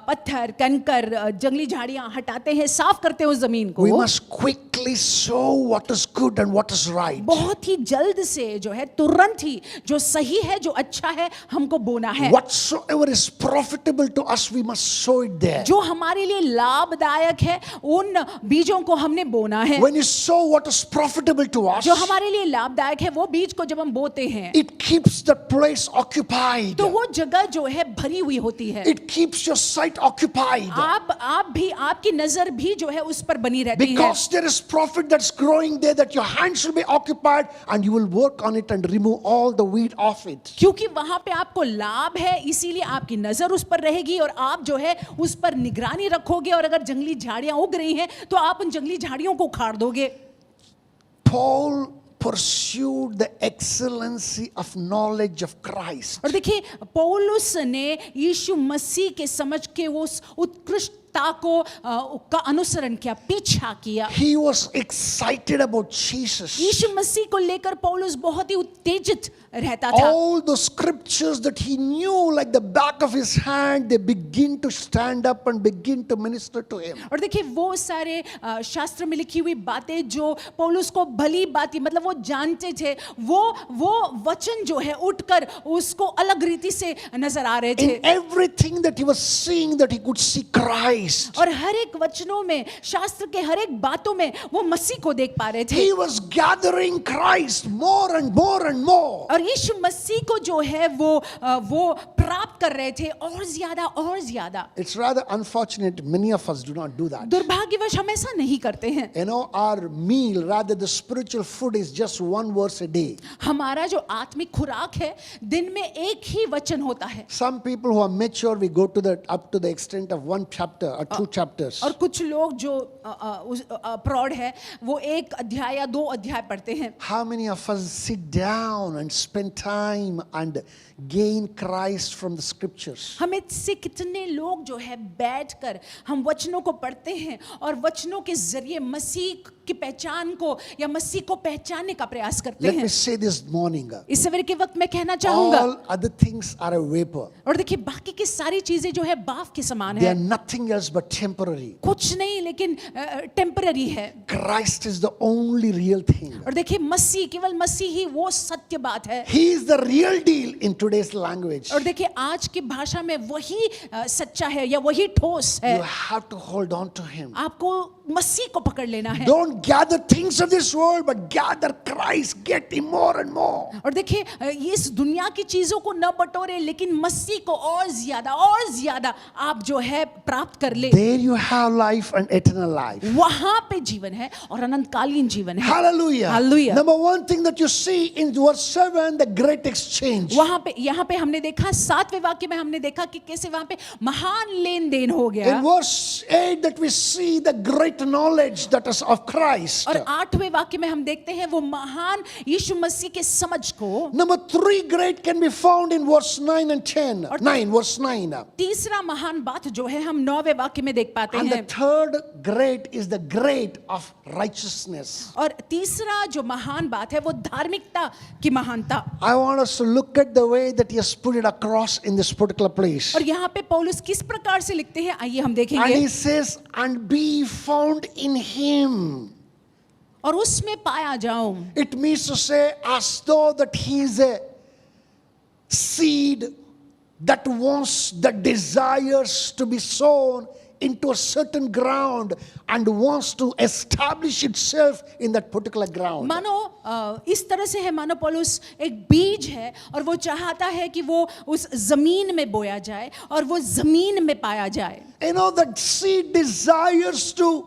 पत्थर, कंकर, जंगली झाड़ियां हटाते हैं, साफ करते हैं उस जमीन we को, must quickly sow what is good and what is right. बहुत ही जल्द से जो है, तुरंत ही जो सही है, जो अच्छा है, हमको बोना है। Whatsoever is profitable to us, we must sow it there. जो हमारे लिए लाभदायक है उन बीजों को हमने बोना है। When you sow what is profitable to us, जो हमारे लिए लाभदायक है वो बीज को जब हम बोते हैं it keeps the place occupied. तो वो जगह जो है भरी हुई होती है। It keeps your sight occupied. आप भी, आपकी नजर भी जो है उस पर बनी रहती है, Because there is profit that's growing there, that your hands will be occupied and you will work on it and remove all the weed off it. क्योंकि वहां पे आपको लाभ है, इसीलिए आपकी नजर उस पर रहेगी और आप जो है उस पर निगरानी रखोगे, और अगर जंगली झाड़ियां उग रही हैं तो आप उन जंगली झाड़ियों को उखाड़ दोगे। Paul pursued the excellency of knowledge of Christ. और देखिए पौलुस ने यीशु मसीह के समझ के उस उत्कृष्टता को का अनुसरण किया, पीछा किया। He was excited about Jesus. यीशु मसीह को लेकर पौलुस बहुत ही उत्तेजित रहता था। All the scriptures that he knew like the back of his hand, they begin to stand up and begin to minister to him. और देखिए वो सारे शास्त्र में लिखी हुई बातें जो पौलुस को भली बाती, मतलब वो जानते थे, वो वचन जो है उठकर उसको अलग रीति से नजर आ रहे थे। In everything that he was seeing, that he could see Christ. और हर एक वचनों में, शास्त्र के हर एक बातों में वो मसीह को देख पा रहे थे। He was gathering Christ more and more and more. और यीशु मसीह को जो है वो प्राप्त कर रहे थे और ज्यादा। It's rather unfortunate many of us do not do that. दुर्भाग्यवश हम ऐसा नहीं करते हैं। You know, our meal, rather the spiritual food, is just one verse a day. हमारा जो आत्मिक खुराक है दिन में एक ही वचन होता है। Some people who are mature, we go to up to the extent of one chapter or two chapters. और कुछ लोग जो प्रौढ़ है वो एक अध्याय या दो अध्याय पढ़ते हैं। How many of us sit down and spend time and gain Christ from the scriptures? हमें से कितने लोग जो है बैठकर हम वचनों को पढ़ते हैं और वचनों के जरिए मसीह की पहचान को या मसीह को पहचानने का प्रयास करते Let हैं। me say this morning, इस सवेरे के वक्त मैं कहना चाहूंगा, all other things are a vapor. और देखिए बाकी की सारी चीजें जो है बाफ के समान They है, are nothing else but temporary. कुछ नहीं लेकिन टेम्पररी है। Christ is the only real thing. और देखिए मसीह, केवल मसीह ही वो सत्य बात है। He is the real deal in today's language. और देखिए आज की भाषा में वही सच्चा है या वही ठोस है। You have to hold on to him. आपको मसीह को पकड़ लेना है। Don't gather things of this world, but gather Christ. Get him more and more. और देखिए, इस दुनिया की चीजों को न बटोरे, लेकिन मसीह को और ज्यादा आप जो है प्राप्त कर ले। There you have life and eternal life. वहां पे जीवन है और अनंतकालीन जीवन है। Hallelujah. Hallelujah. Number one thing that you see in verse 7, the great exchange. यहाँ पे हमने देखा, 7वें वाक्य में हमने देखा कि कैसे वहां पे महान लेन देन हो गया। In verse 8 that we see the great knowledge that is of Christ. और 8वें वाक्य में हम देखते हैं वो महान यीशु मसीह के समझ को। Number 3 great can be found in verse 9 and 10. 9, verse 9. तीसरा महान बात जो है हम 9वें वाक्य में देख पाते And the हैं। third great is the great of righteousness. और तीसरा जो महान बात है वो धार्मिकता की महानता। I want us to look at the way that he has put it across in this particular place. और यहाँ पे पौलुस किस प्रकार से लिखते हैं, आइए हम And देखेंगे। he says, and be found in him. और उसमें पाया जाऊं। It means to say, as though that he is a seed that wants, that desires to be sown into a certain ground and wants to establish itself in that particular ground. मानो इस तरह से है, मानो पौलुस एक बीज है और वो चाहता है कि वो उस जमीन में बोया जाए और वो जमीन में पाया जाए। You know, that seed desires to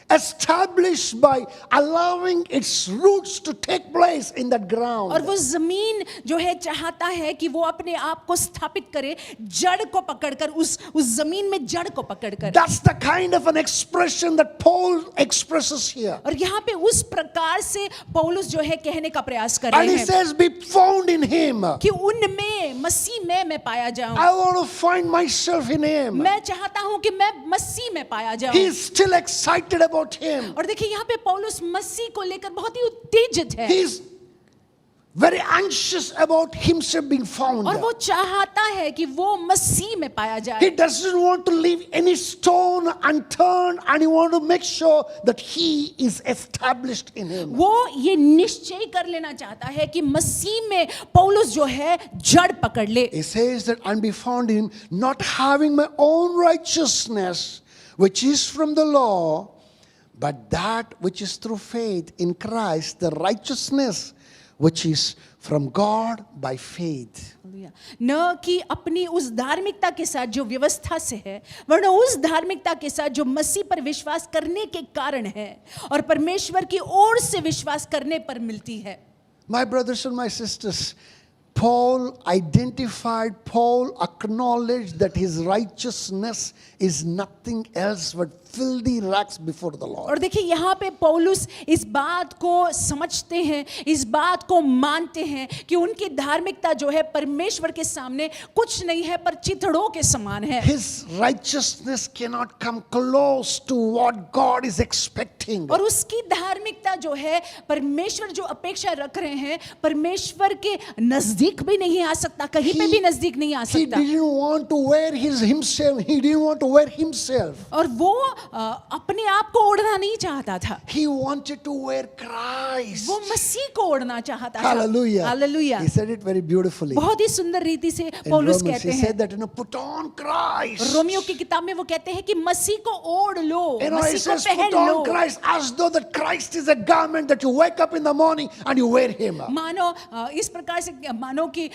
establish by allowing its roots to take place in that ground. और वो जमीन जो है चाहता है कि वो अपने आप को स्थापित करे, जड़ को पकड़कर, उस जमीन में जड़ को पकड़कर। That's the kind of an expression that Paul expresses here. और यहाँ पे उस प्रकार से पौलुस जो है कहने का प्रयास कर And रहे he हैं says, be found in him. कि उनमें, मसीह में मैं पाया जाऊं। I want to find myself in him. मैं चाहता हूं कि मैं मसीह में पाया He जाऊं। is still excited about him. और देखिए यहाँ पे पौलुस मसीह को लेकर बहुत ही उत्तेजित है। He is very anxious about himself being found. और वो चाहता है कि वो मसीह में पाया He जाए। doesn't want to leave any stone unturned, and he wants to make sure that he is established in him. वो ये निश्चय कर लेना चाहता है कि मसीह में पौलुस जो है जड़ पकड़ ले। He says that and be found in him, not having my own righteousness, which is from the law, but that which is through faith in Christ, the righteousness which is from God by faith. न कि अपनी उस धार्मिकता के साथ जो व्यवस्था से है, वरना उस धार्मिकता के साथ जो मसीह पर विश्वास करने के कारण है और परमेश्वर की ओर से विश्वास करने पर मिलती है। My brothers and my sisters, Paul acknowledged that his righteousness is nothing else but filthy rags before the Lord. और देखिए यहाँ पे पौलुस इस बात को समझते हैं, इस बात को मानते हैं कि उनकी धार्मिकता जो है परमेश्वर के सामने कुछ नहीं है पर चिथड़ों के समान है। His righteousness cannot come close to what God is expecting. और उसकी धार्मिकता जो है परमेश्वर जो अपेक्षा रख रहे हैं, परमेश्वर के नजदीक भी नहीं आ सकता, कहीं पे भी नजदीक नहीं आ He सकता। didn't want to wear himself. He didn't want to wear himself. और वो अपने आप को ओढ़ना नहीं चाहता था, He wanted to wear Christ. वो मसीह को ओढ़ना चाहता था। Hallelujah. Hallelujah. He said it very beautifully. बहुत ही सुंदर रीति से In पौलुस Romans, कहते he हैं, said that, put on Christ. Romeo की किताब में वो कहते हैं कि मसीह को ओढ़ लो, He मसीह को says, पहन put on low. Christ as though that Christ is a garment that you wake up in the morning and you wear him. मानो इस प्रकार से मानो कि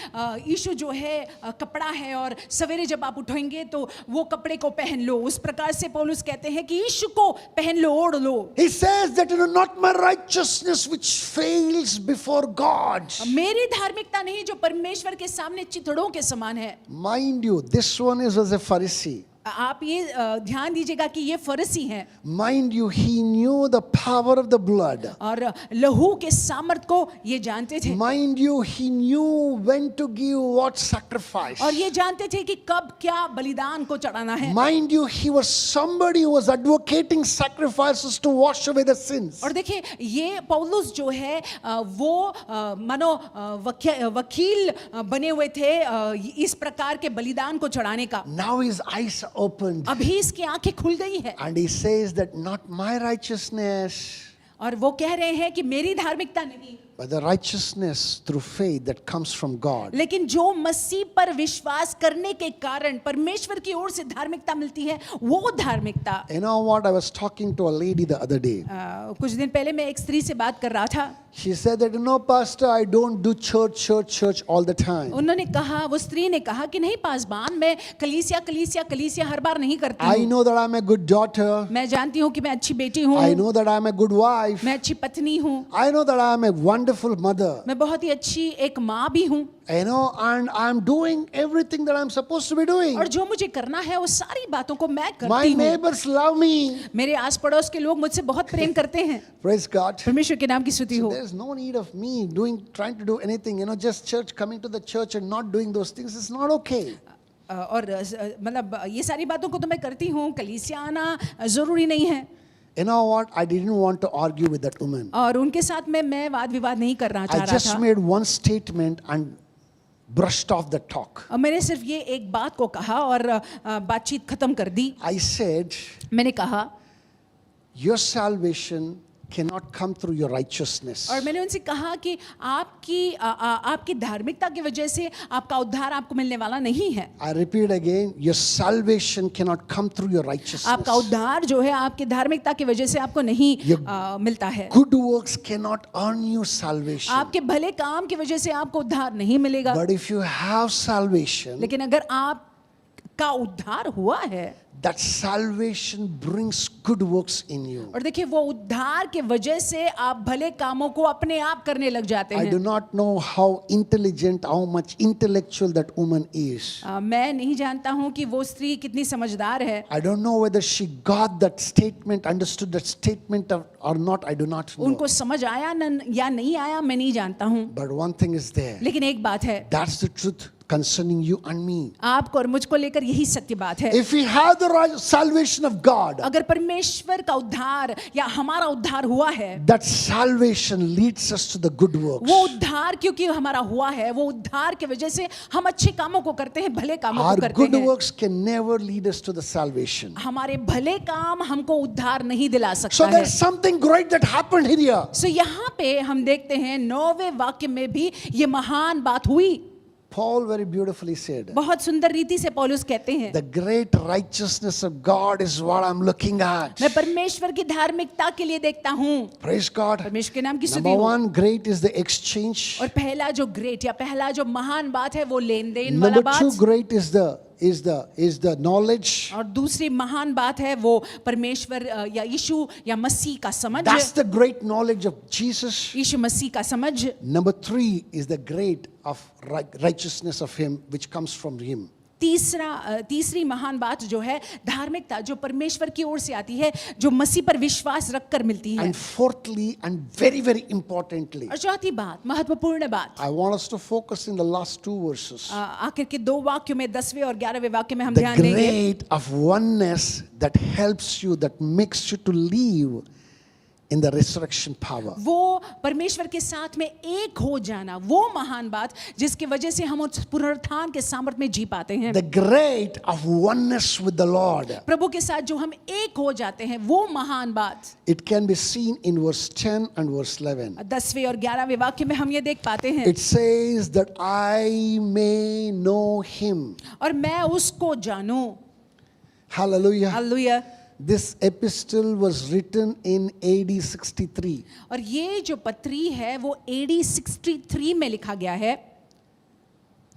यीशु जो है कपड़ा है और सवेरे जब आप उठेंगे तो वो कपड़े को पहन लो, उस प्रकार से पौलुस कहते हैं कि यीशु को पहन लो, ओढ़ लो। He says that not my righteousness which fails before God. मेरी धार्मिकता नहीं जो परमेश्वर के सामने चिथड़ों के समान है। Mind you, this one was a Pharisee. आप ये ध्यान दीजिएगा कि ये फरीसी हैं। Mind you, he knew the power of the blood. और लहू के सामर्थ को ये जानते थे। Mind you, he knew when to give what sacrifice. और ये जानते थे कि कब क्या बलिदान को चढ़ाना है। Mind you, he was somebody who was advocating sacrifices to wash away the sins. और देखिए ये पौलुस जो है वो मानो वकील बने हुए थे इस प्रकार के बलिदान को चढ़ाने का। Now his eyes are opened. अभी इसकी आंखें खुल गई है And he says that not my righteousness, और वो कह रहे हैं कि मेरी धार्मिकता नहीं, But the righteousness through faith that comes from God. लेकिन जो मसीह पर विश्वास करने के कारण परमेश्वर की ओर से धार्मिकता मिलती है, वो धार्मिकता। You know what? I was talking to a lady the other day. कुछ दिन पहले मैं एक स्त्री से बात कर रहा था। She said that, no, Pastor, I don't do church all the time. उन्होंने कहा, वो स्त्री ने कहा कि नहीं पासवान, मैं कलीसिया हर बार नहीं करती I हूँ। know that I'm a good daughter. मैं जानती हूँ कि मैं अच्छी बेटी हूँ, I know that I'm a good wife. मैं अच्छी पत्नी हूँ, I know that I'm a wonderful mother. मैं बहुत ही अच्छी एक माँ भी हूँ, You know, and I'm doing everything that I'm supposed to be doing. और जो मुझे करना है वो सारी बातों को मैं My करती हूँ। neighbors love me. मेरे आस पड़ोस के लोग मुझसे बहुत प्रेम करते हैं। Praise God. परमेश्वर के नाम की स्तुति हो। There's no need of me trying to do anything. You know, just coming to the church and not doing those things is not okay. और मतलब ये सारी बातों को तो मैं करती हूँ, कलीसिया आना जरूरी नहीं है। You know what? I didn't want to argue with that woman. और उनके साथ में मैं वाद विवाद नहीं करना चाह I रहा just था। made one statement and brushed off the talk. और मैंने सिर्फ ये एक बात को कहा और बातचीत खत्म कर दी। I said, मैंने कहा, your salvation cannot come through your righteousness. और मैंने उनसे कहा कि आपकी धार्मिकता की वजह से आपका उद्धार आपको मिलने वाला नहीं है। I repeat again, your salvation cannot come through your righteousness. आपका उद्धार जो है आपकी धार्मिकता की वजह से आपको नहीं मिलता है। Good works cannot earn you salvation. आपके भले काम की वजह से आपको उद्धार नहीं मिलेगा। But if you have salvation, लेकिन अगर आपका उद्धार हुआ है, that salvation brings good works in you. और देखिए वो उद्धार के वजह से आप भले कामों को अपने आप करने लग जाते I do हैं। not know how intelligent, how much intellectual that woman is. मैं नहीं जानता हूँ कि वो स्त्री कितनी समझदार है। I don't know whether she got that statement, understood that statement or not. I do not know. उनको समझ आया या नहीं आया मैं नहीं जानता हूँ। But one thing is there. लेकिन एक बात है, That's the truth concerning you and me. आपको और मुझको लेकर यही सत्य बात है। If we have the salvation of God, अगर परमेश्वर का उद्धार या हमारा उद्धार हुआ है, that salvation leads us to the good works. वो उद्धार क्योंकि हमारा हुआ है, वो उद्धार की वजह से हम अच्छे कामों को करते हैं, भले कामों Our को करते good हैं। works can never lead us to the salvation. हमारे भले काम हमको उद्धार नहीं दिला So सकता है। there's something great that happened here. सो यहाँ पे हम देखते हैं 9वें वाक्य में भी ये महान बात हुई। Paul very beautifully said, बहुत सुंदर रीति से पौलुस कहते हैं, the great righteousness of God is what I'm looking at. मैं परमेश्वर की धार्मिकता के लिए देखता हूँ। Praise God. परमेश्वर के नाम की स्तुति Number हो। one, great is the exchange. और पहला जो ग्रेट या पहला जो महान बात है वो लेन देन वाला Number two, बात, great is the knowledge. और दूसरी महान बात है वो परमेश्वर या यीशु या मसीह का समझ, That's the great knowledge of Jesus. यीशु मसीह का समझ। Number three is the great of righteousness of Him, which comes from Him. तीसरी महान बात जो है धार्मिकता जो परमेश्वर की ओर से आती है, जो मसीह पर विश्वास रखकर मिलती है। And fourthly, and very, very importantly, और चौथी बात, महत्वपूर्ण बात, I want us to focus in the last two verses. आखिर के 2 वाक्यों में 10वें और 11वें वाक्य में हम The ध्यान देंगे। great of oneness that helps you, that makes you to live in the resurrection power. वो परमेश्वर के साथ में एक हो जाना, वो महान बात जिसकी वजह से हम उस पुनरुत्थान के सामर्थ में जी पाते हैं। The great of oneness with the Lord. प्रभु के साथ जो हम एक हो जाते हैं, वो महान बात It can be seen in verse 10 and verse 11. 10वें और 11वें वाक्य में हम ये देख पाते हैं। It says that I may know Him. और मैं उसको जानूं। Hallelujah. Hallelujah. This epistle was written in AD 63. और ये जो पत्री है वो AD 63 में लिखा गया है।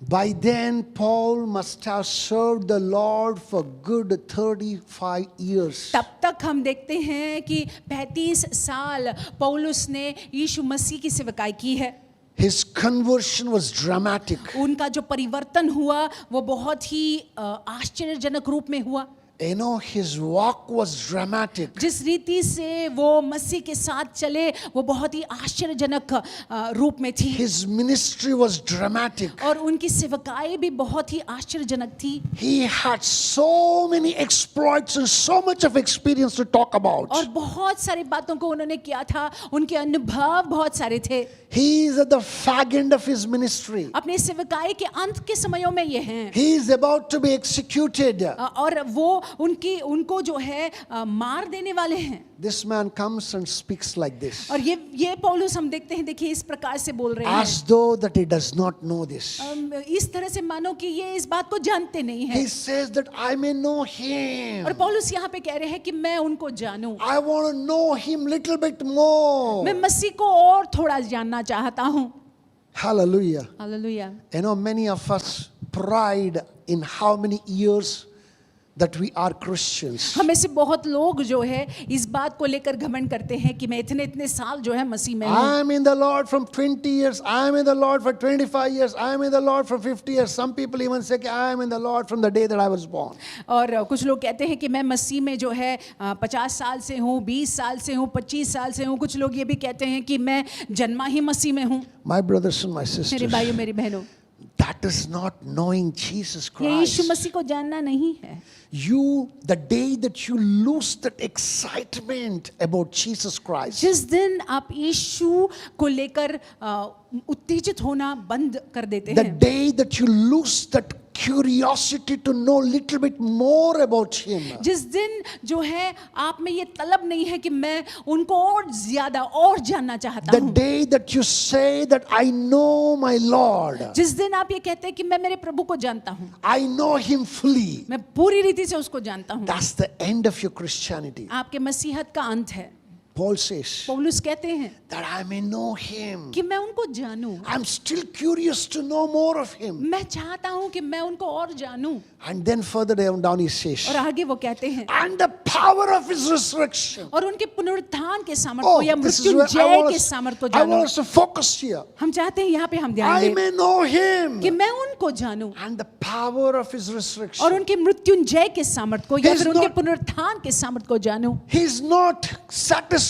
By then, Paul must have served the Lord for good 35 years. तब तक हम देखते हैं कि 35 साल पौलुस ने यीशु मसीह की सेवकाई की है। His conversion was dramatic. उनका जो परिवर्तन हुआ वो बहुत ही आश्चर्यजनक रूप में हुआ। You know, his walk was dramatic. जिस रीति से वो मसीह के साथ चले वो बहुत ही आश्चर्यजनक रूप में थी। His ministry was dramatic. और उनकी सेवकाई भी बहुत ही आश्चर्यजनक थी। He had so many exploits and so much of experience to talk about. और बहुत सारी बातों को उन्होंने किया था, उनके अनुभव बहुत सारे थे। He is at the fag end of his ministry. अपने सेवकाई के अंत के समयों में ये हैं। He is about to be executed. और वो उनको जो है मार देने वाले हैं। This man comes and speaks like this, और ये पौलुस हम देखते हैं, देखिए इस प्रकार से बोल रहे हैं, as though that he does not know this. इस तरह से मानो कि ये इस बात को जानते नहीं हैं। He says that I may know him. और पौलुस यहाँ पे कह रहे हैं कि मैं उनको जानूं, I want to know him little bit more. मैं मसीह को और थोड़ा जानना चाहता हूँ। Hallelujah. Hallelujah. You know, many of us pride in how many years that we are Christians. हम में से बहुत लोग जो है इस बात को लेकर घमंड करते हैं कि मैं इतने इतने साल जो है मसीह में हूँ। I am in the Lord from 20 years. I am in the Lord for 25 years. I am in the Lord for 50 years. Some people even say I am in the Lord from the day that I was born. और कुछ लोग कहते हैं कि मैं मसीह में जो है 50 साल से हूँ, 20 साल से हूँ, 25 साल से हूँ। कुछ लोग ये भी कहते हैं कि मैं जन्मा ही मसीह में हूँ। My brothers and my मेरे sisters, भाइयों मेरी बहनों, that is not knowing Jesus ये यीशु Christ. मसीह को जानना नहीं है। You, the day that you lose that excitement about Jesus Christ, जिस दिन आप यीशु को लेकर उत्तेजित होना बंद कर देते the हैं, day that you lose that curiosity to know little bit more about him, जिस दिन जो है आप में ये तलब नहीं है कि मैं उनको और ज्यादा और जानना चाहता the हूँ, day that you say that I know my Lord, जिस दिन आप ये कहते हैं कि मैं मेरे प्रभु को जानता हूँ, I know him fully, मैं पूरी रीति से उसको जानता हूँ, that's the end of your Christianity. आपके मसीहत का अंत है। Paul says पौलुस कहते हैं that I may know him. कि मैं उनको जानूं, I'm still curious to know more of him. मैं चाहता हूं कि मैं उनको और जानूं। And then further down he says, और आगे वो कहते हैं and the power of his resurrection. और उनके पुनरुत्थान के सामर्थ को या This is where मृत्युंजय के सामर्थ को I जानूं। want us to focus here. हम चाहते हैं यहाँ पे हम ध्यान I दें may know him. कि मैं उनको जानूं And the power of his और resurrection. उनके मृत्युंजय के सामर्थ को या He's फिर उनके not- पुनरुत्थान के सामर्थ को जानूं। He's not satisfied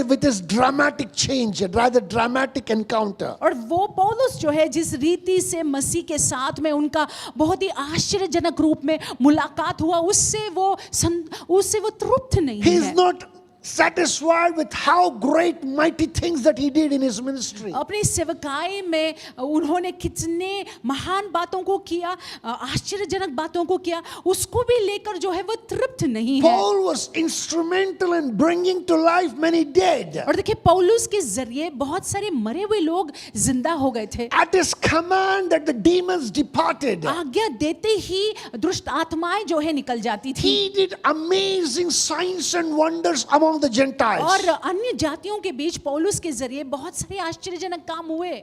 with his dramatic change, rather dramatic encounter. और वो पौलुस जो है जिस रीति से मसीह के साथ में उनका बहुत ही आश्चर्यजनक रूप में मुलाकात हुआ, उससे वो तृप्त नहीं He's है। not satisfied with how great mighty things that he did in his ministry. अपनी सेवकाई में उन्होंने कितने महान बातों को किया, आश्चर्यजनक बातों को किया, उसको भी लेकर जो है वो तृप्त नहीं है। Paul was instrumental in bringing to life many dead. और देखिए पौलुस के जरिए बहुत सारे मरे हुए लोग जिंदा हो गए थे। At his command that the demons departed. आज्ञा देते ही दुष्ट आत्माएं जो है निकल जाती थी He did amazing signs and wonders among the Gentiles. और अन्य जातियों के बीच पौलुस के जरिए बहुत सारे आश्चर्यजनक काम हुए।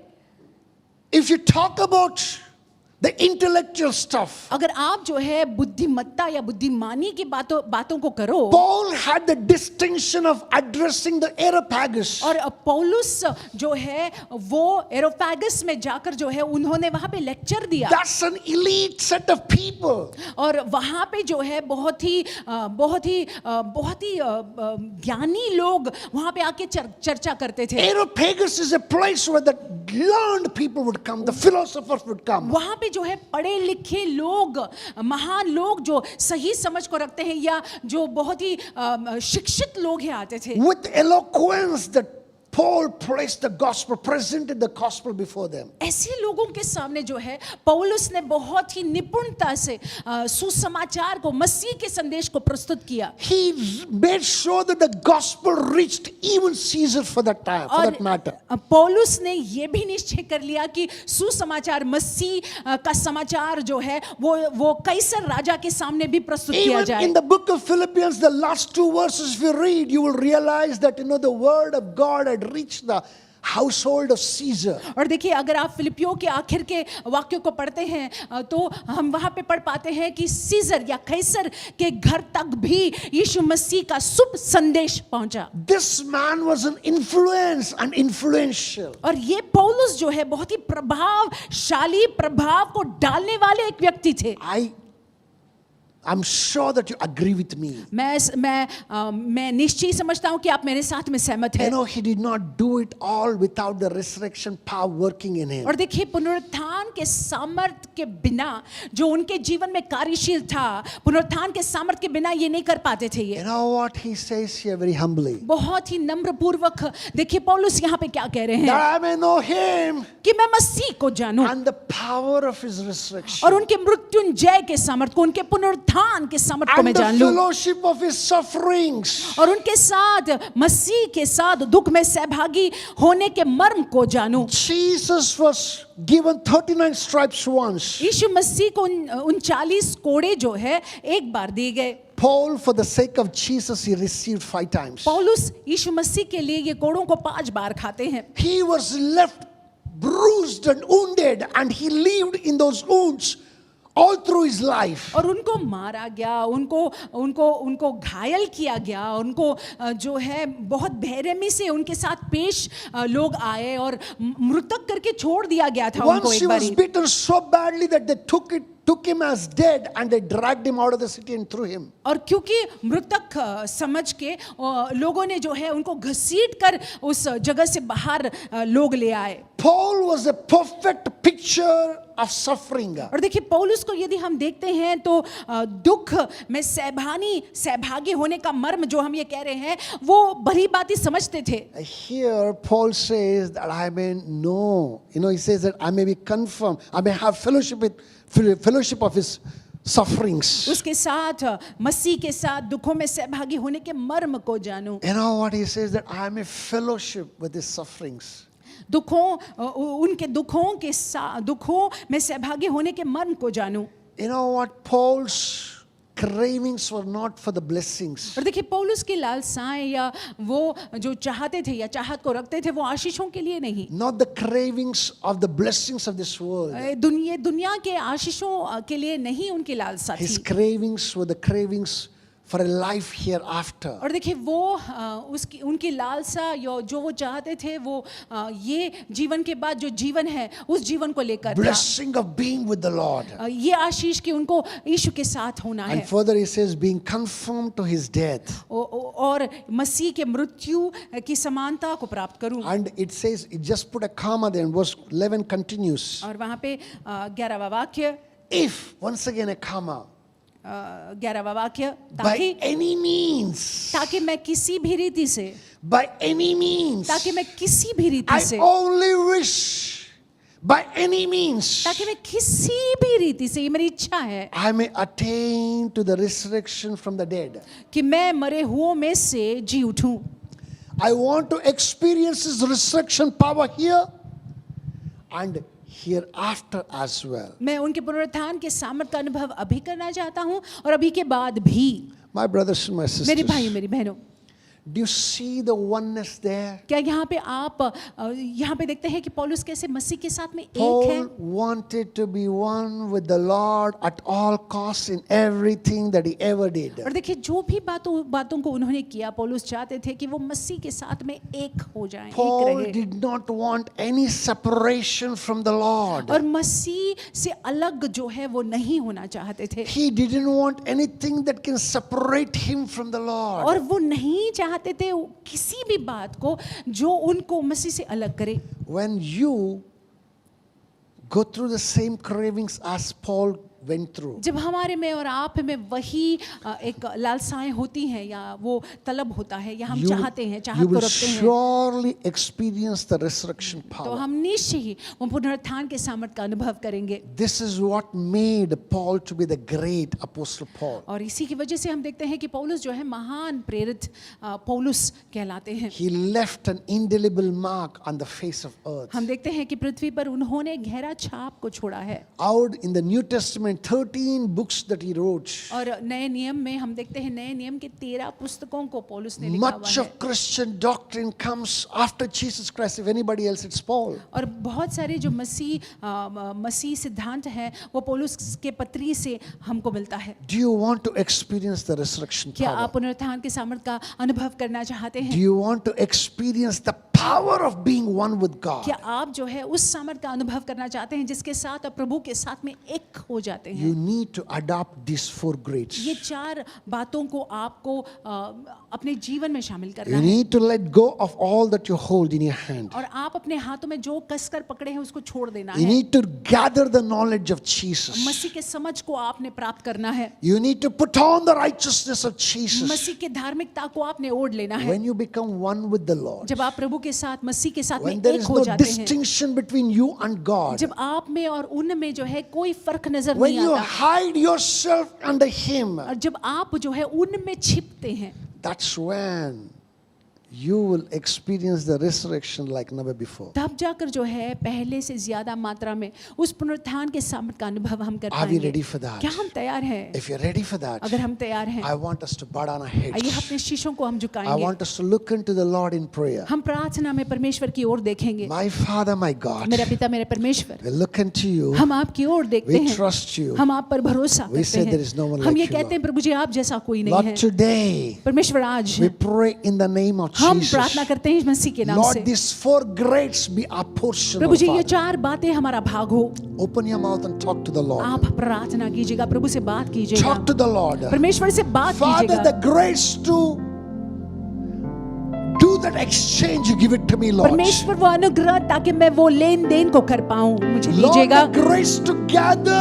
If you talk about the intellectual stuff, अगर आप जो है बुद्धिमत्ता या बुद्धिमानी की बातों को करो, Paul had the distinction of addressing the Areopagus. और पौलुस जो है वो एरोपैगस में जाकर जो है उन्होंने वहां पे लेक्चर दिया That's an elite set of people. और वहां पे जो है बहुत ही ज्ञानी लोग वहां पे आके चर्चा करते थे। Areopagus is a place where the learned people would come, the philosophers would come. वहां पे जो है पढ़े लिखे लोग, महान लोग जो सही समझ को रखते हैं या जो बहुत ही शिक्षित लोग हैं आते थे। With eloquence that Paul placed the gospel, presented the gospel before them. ऐसे लोगों के सामने जो है पौलुस ने बहुत ही निपुणता से सुसमाचार को, मसीह के संदेश को प्रस्तुत किया। He made sure that the gospel reached even Caesar for that time, for that matter. पौलुस ने ये भी निश्चय कर लिया कि सुसमाचार, मसीह का समाचार जो है वो कैसर राजा के सामने भी प्रस्तुत किया Even जाए। in the book of Philippians, the last two verses, if you read, you will realize that the word of God had reached the household of Caesar. और देखिए अगर आप फिलिपियों के आखिर के वाक्यों को पढ़ते हैं तो हम वहां पे पढ़ पाते हैं कि सीजर या कैसर के घर तक भी यीशु मसीह का शुभ संदेश पहुंचा। This man was an influence and influential. और ये पौलुस जो है बहुत ही प्रभावशाली, प्रभाव को डालने वाले एक व्यक्ति थे। I'm sure that you agree with me. मैं निश्चय समझता हूं कि आप मेरे साथ में सहमत हैं। He did not do it all without the resurrection power working in him. और देखिए पुनरुत्थान के सामर्थ के बिना जो उनके जीवन में कार्यशील था, पुनरुत्थान के सामर्थ के बिना ये नहीं कर पाते थे ये। You know what he says here very humbly? बहुत ही नम्र पूर्वक देखिए पौलुस यहाँ पे क्या कह रहे हैं That I may know him कि मैं मसीह को जानूं and the power of his resurrection. और उनके मृत्युंजय के सामर्थ को, उनके पुनरुत्थान पुनरुत्थान के सामर्थ को मैं and the जान लूं fellowship of his sufferings. और उनके साथ मसीह के साथ दुख में सहभागी होने के मर्म को जानूं। Jesus was given 39 stripes once. यीशु मसीह को 39 कोड़े जो है एक बार दिए गए। Paul, for the sake of Jesus, he received 5 times. पौलुस यीशु मसीह के लिए ये कोड़ों को 5 बार खाते हैं। He was left bruised and wounded, and he lived in those wounds all through his life. और उनको मारा गया, उनको घायल किया गया, उनको जो है बहुत बेरहमी से उनके साथ पेश लोग आए और मृतक करके छोड़ दिया गया था उनको Once एक he was बारी। beaten so badly that they took him as dead, and they dragged him out of the city and threw him. और क्योंकि मृतक समझ के लोगों ने जो है उनको घसीट कर उस जगह से बाहर लोग ले आए। Paul was a perfect picture of suffering. और देखिए पौलुस को यदि हम देखते हैं तो दुख में सहभागी होने का मर्म जो हम ये कह रहे हैं वो भली बात समझते थे। Here Paul says that I may know, he says that I may be confirmed, I may have fellowship of his sufferings. उसके साथ मसीह के साथ दुखों में सहभागी होने के मर्म को जानूं। You know what he says, that I may fellowship with his sufferings. उनके दुखों में सहभागी होने के मर्म को जानूं। You know what, Paul's cravings were not for the blessings. और देखिए पौलुस की लालसाएं या वो जो चाहते थे या चाहत को रखते थे वो आशीषों के लिए नहीं, Not the cravings of the blessings of this world. दुनिया के आशीषों के लिए नहीं उनकी लालसा His थी। cravings were the cravings for a life hereafter. और देखिए वो उनकी लालसा जो वो चाहते थे वो ये जीवन के बाद जो जीवन है उस जीवन को लेकर था। Blessing of being with the Lord. ये आशीष कि उनको यीशु के साथ होना है And further he says, being conformed to his death. और मसीह के मृत्यु की समानता को प्राप्त करूं। And it says, it just put a comma there, and verse 11 continues. और वहां पे 11वां वाक्य, If, once again a comma, 11वां वाक्य, by any means, ताकि मैं किसी भी रीति से, by any means, ताकि मैं किसी भी रीति I से, only wish, by any means, ताकि मैं किसी भी रीति से, ये मेरी इच्छा है I may attain to the resurrection from the dead. कि मैं मरे हुओं में से जी उठूं। I want to experience his resurrection power here and hereafter as well. मैं उनके पुनरुत्थान के सामर्थ का अनुभव अभी करना चाहता हूं और अभी के बाद भी। My brothers and my sisters, मेरे भाइयों मेरी बहनों, do you see the oneness there? क्या यहाँ पे आप यहाँ पे देखते हैं कि पौलुस कैसे मसीह के साथ में एक है। Paul wanted to be one with the Lord at all costs in everything that he ever did. और देखिए जो भी बातों को उन्होंने किया, पौलुस चाहते थे कि वो मसीह के साथ में एक हो जाएं, एक Paul रहे। did not want any separation from the Lord. और मसीह से अलग जो है वो नहीं होना चाहते थे। He didn't want anything that can separate him from the Lord. और वो नहीं चाहते थे किसी भी बात को जो उनको मसीह से अलग करे। When you go through the same cravings as Paul went through, जब हमारे में और आप में वही एक लालसाएं होती हैं या वो तलब होता है या हम चाहते हैं, you चाहत को will रखते हैं, surely experience the resurrection तो power. हम निश्चय ही वो पुनरुत्थान के सामर्थ का अनुभव करेंगे। This is what made Paul to be the great apostle Paul. और इसी की वजह से हम देखते हैं कि पौलुस जो है महान प्रेरित पौलुस कहलाते हैं। He left an indelible mark on the face of earth. हम देखते हैं कि पृथ्वी पर उन्होंने गहरा छाप को छोड़ा है। Out in the New Testament, 13 books that he wrote. और नए नियम में हम देखते हैं नए नियम के 13 पुस्तकों को पौलुस ने लिखा हुआ Much है। of Christian doctrine comes after Jesus Christ. If anybody else, it's Paul. और बहुत सारे जो मसीह सिद्धांत है वो पौलुस के पत्री से हमको मिलता है। Do you want to experience the resurrection क्या power? आप पुनरुत्थान के सामर्थ का अनुभव करना चाहते Do हैं? you want to experience the power of being one with God? क्या आप जो है उस सामर्थ का अनुभव करना चाहते हैं जिसके साथ आप प्रभु के साथ में एक हो जाते हैं? You need to adopt these 4 grades. ये 4 बातों को आपको अपने जीवन में शामिल करना You है। need to let go of all that you hold in your hand. और आप अपने हाथों में जो कसकर पकड़े हैं उसको छोड़ देना You है। need to gather the knowledge of Jesus. मसीह के समझ को आपने प्राप्त करना है। You need to put on the righteousness of Jesus. मसीह के धार्मिकता को आपने ओढ़ लेना है। When you become one with the Lord, जब आप प्रभु के साथ मसीह के साथ में when there एक is हो no जाते हैं, distinction between you and God, जब आप में और उनमें जो है कोई फर्क नजर when नहीं you आता, hide yourself under Him, और जब आप जो है उनमें छिपते हैं, that's when you will experience the resurrection like never before. तब जाकर जो है पहले से ज्यादा मात्रा में उस पुनरुत्थान के सामर्थ का अनुभव हम कर Are we पाएंगे। ready for that? क्या हम तैयार हैं? If you're ready for that, अगर हम तैयार हैं, I want us to bow down our आइए heads. अपने शीशों को हम I झुकाएंगे, want us to look into the Lord in prayer. हम प्रार्थना में परमेश्वर की ओर देखेंगे। My Father, my God, मेरा पिता, मेरे परमेश्वर, we look into you. हम आपकी ओर देखते We हैं, trust you. हम आप पर भरोसा We say करते there is no one हैं, हम like ये you, कहते हैं प्रभु जी आप जैसा कोई नहीं Lord, है। today परमेश्वर आज we pray in the name of हम Jesus. प्रार्थना करते हैं मसीह के नाम Lord, से, these four grades be our portion. Prabhu oh जी ये Father. चार बातें हमारा भाग हो। Open your mouth and talk to the Lord. आप प्रार्थना कीजिएगा, प्रभु से बात कीजिएगा, Talk to the Lord. परमेश्वर से बात Father, कीजिएगा। the grace to do that exchange, you give it to me, Lord. परमेश्वर वो अनुग्रह ताकि मैं वो लेन देन को कर पाऊं मुझे Lord, दीजिएगा। the grace to gather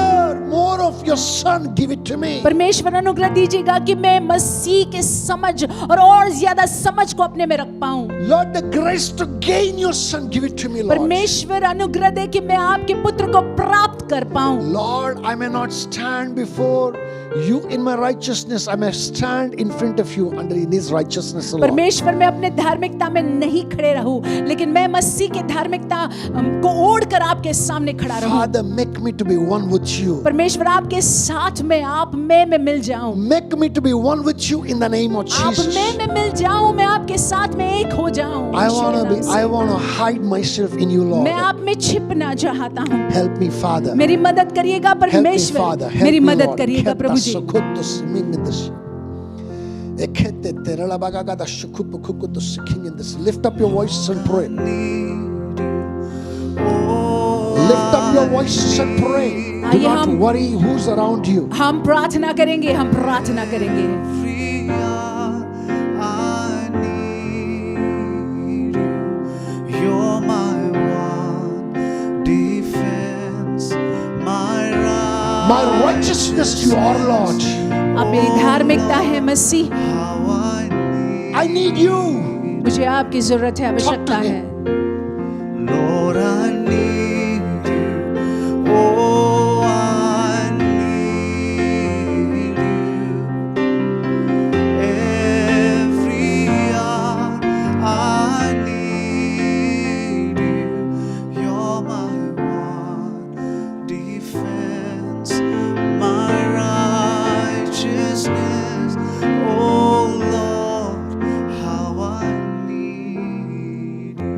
more of your Son, give it to me. परमेश्वर अनुग्रह दीजिएगा कि मैं मसीह के समझ और ज्यादा समझ को अपने में रख पाऊं। Lord, the grace to gain your Son, give it to me, Lord. परमेश्वर अनुग्रह दे कि मैं आपके पुत्र को प्राप्त कर पाऊं। Lord, I may not stand before you in my righteousness. I may stand in front of you under His righteousness, Lord. परमेश्वर मैं अपने धार्मिकता में नहीं खड़े रहूं, लेकिन मैं मसीह के धार्मिकता को ओढ़कर आपके सामने खड़ा रहूं। Father, make me to be one with you. परमेश्वर आपके साथ में आप में मिल जाऊं, Make me to be one with you in the name of आप Jesus. में मिल जाऊं, मैं आपके साथ में एक हो जाऊं। I want to hide myself in you, Lord. मैं आप में छिपना चाहता हूं। Help me, Father. मेरी मदद करिएगा Help me, परमेश्वर, Father. Help मेरी me, मदद Lord. करिएगा प्रभु जी। Lift up your voices and pray. Lift up your voices and pray. Do आइए not हम- worry who's around you. हम प्रार्थना करेंगे, हम प्रार्थना करेंगे। Free I need you. You're my one defense, my right. My righteousness you are, Lord. अब मेरी धार्मिकता है मसीह, How I need you. मुझे आपकी जरूरत है, आवश्यकता Talk to है। Lord, I need you. Oh, I need you. Every hour I need you. You're my one defense, my righteousness. Oh Lord, how I need you.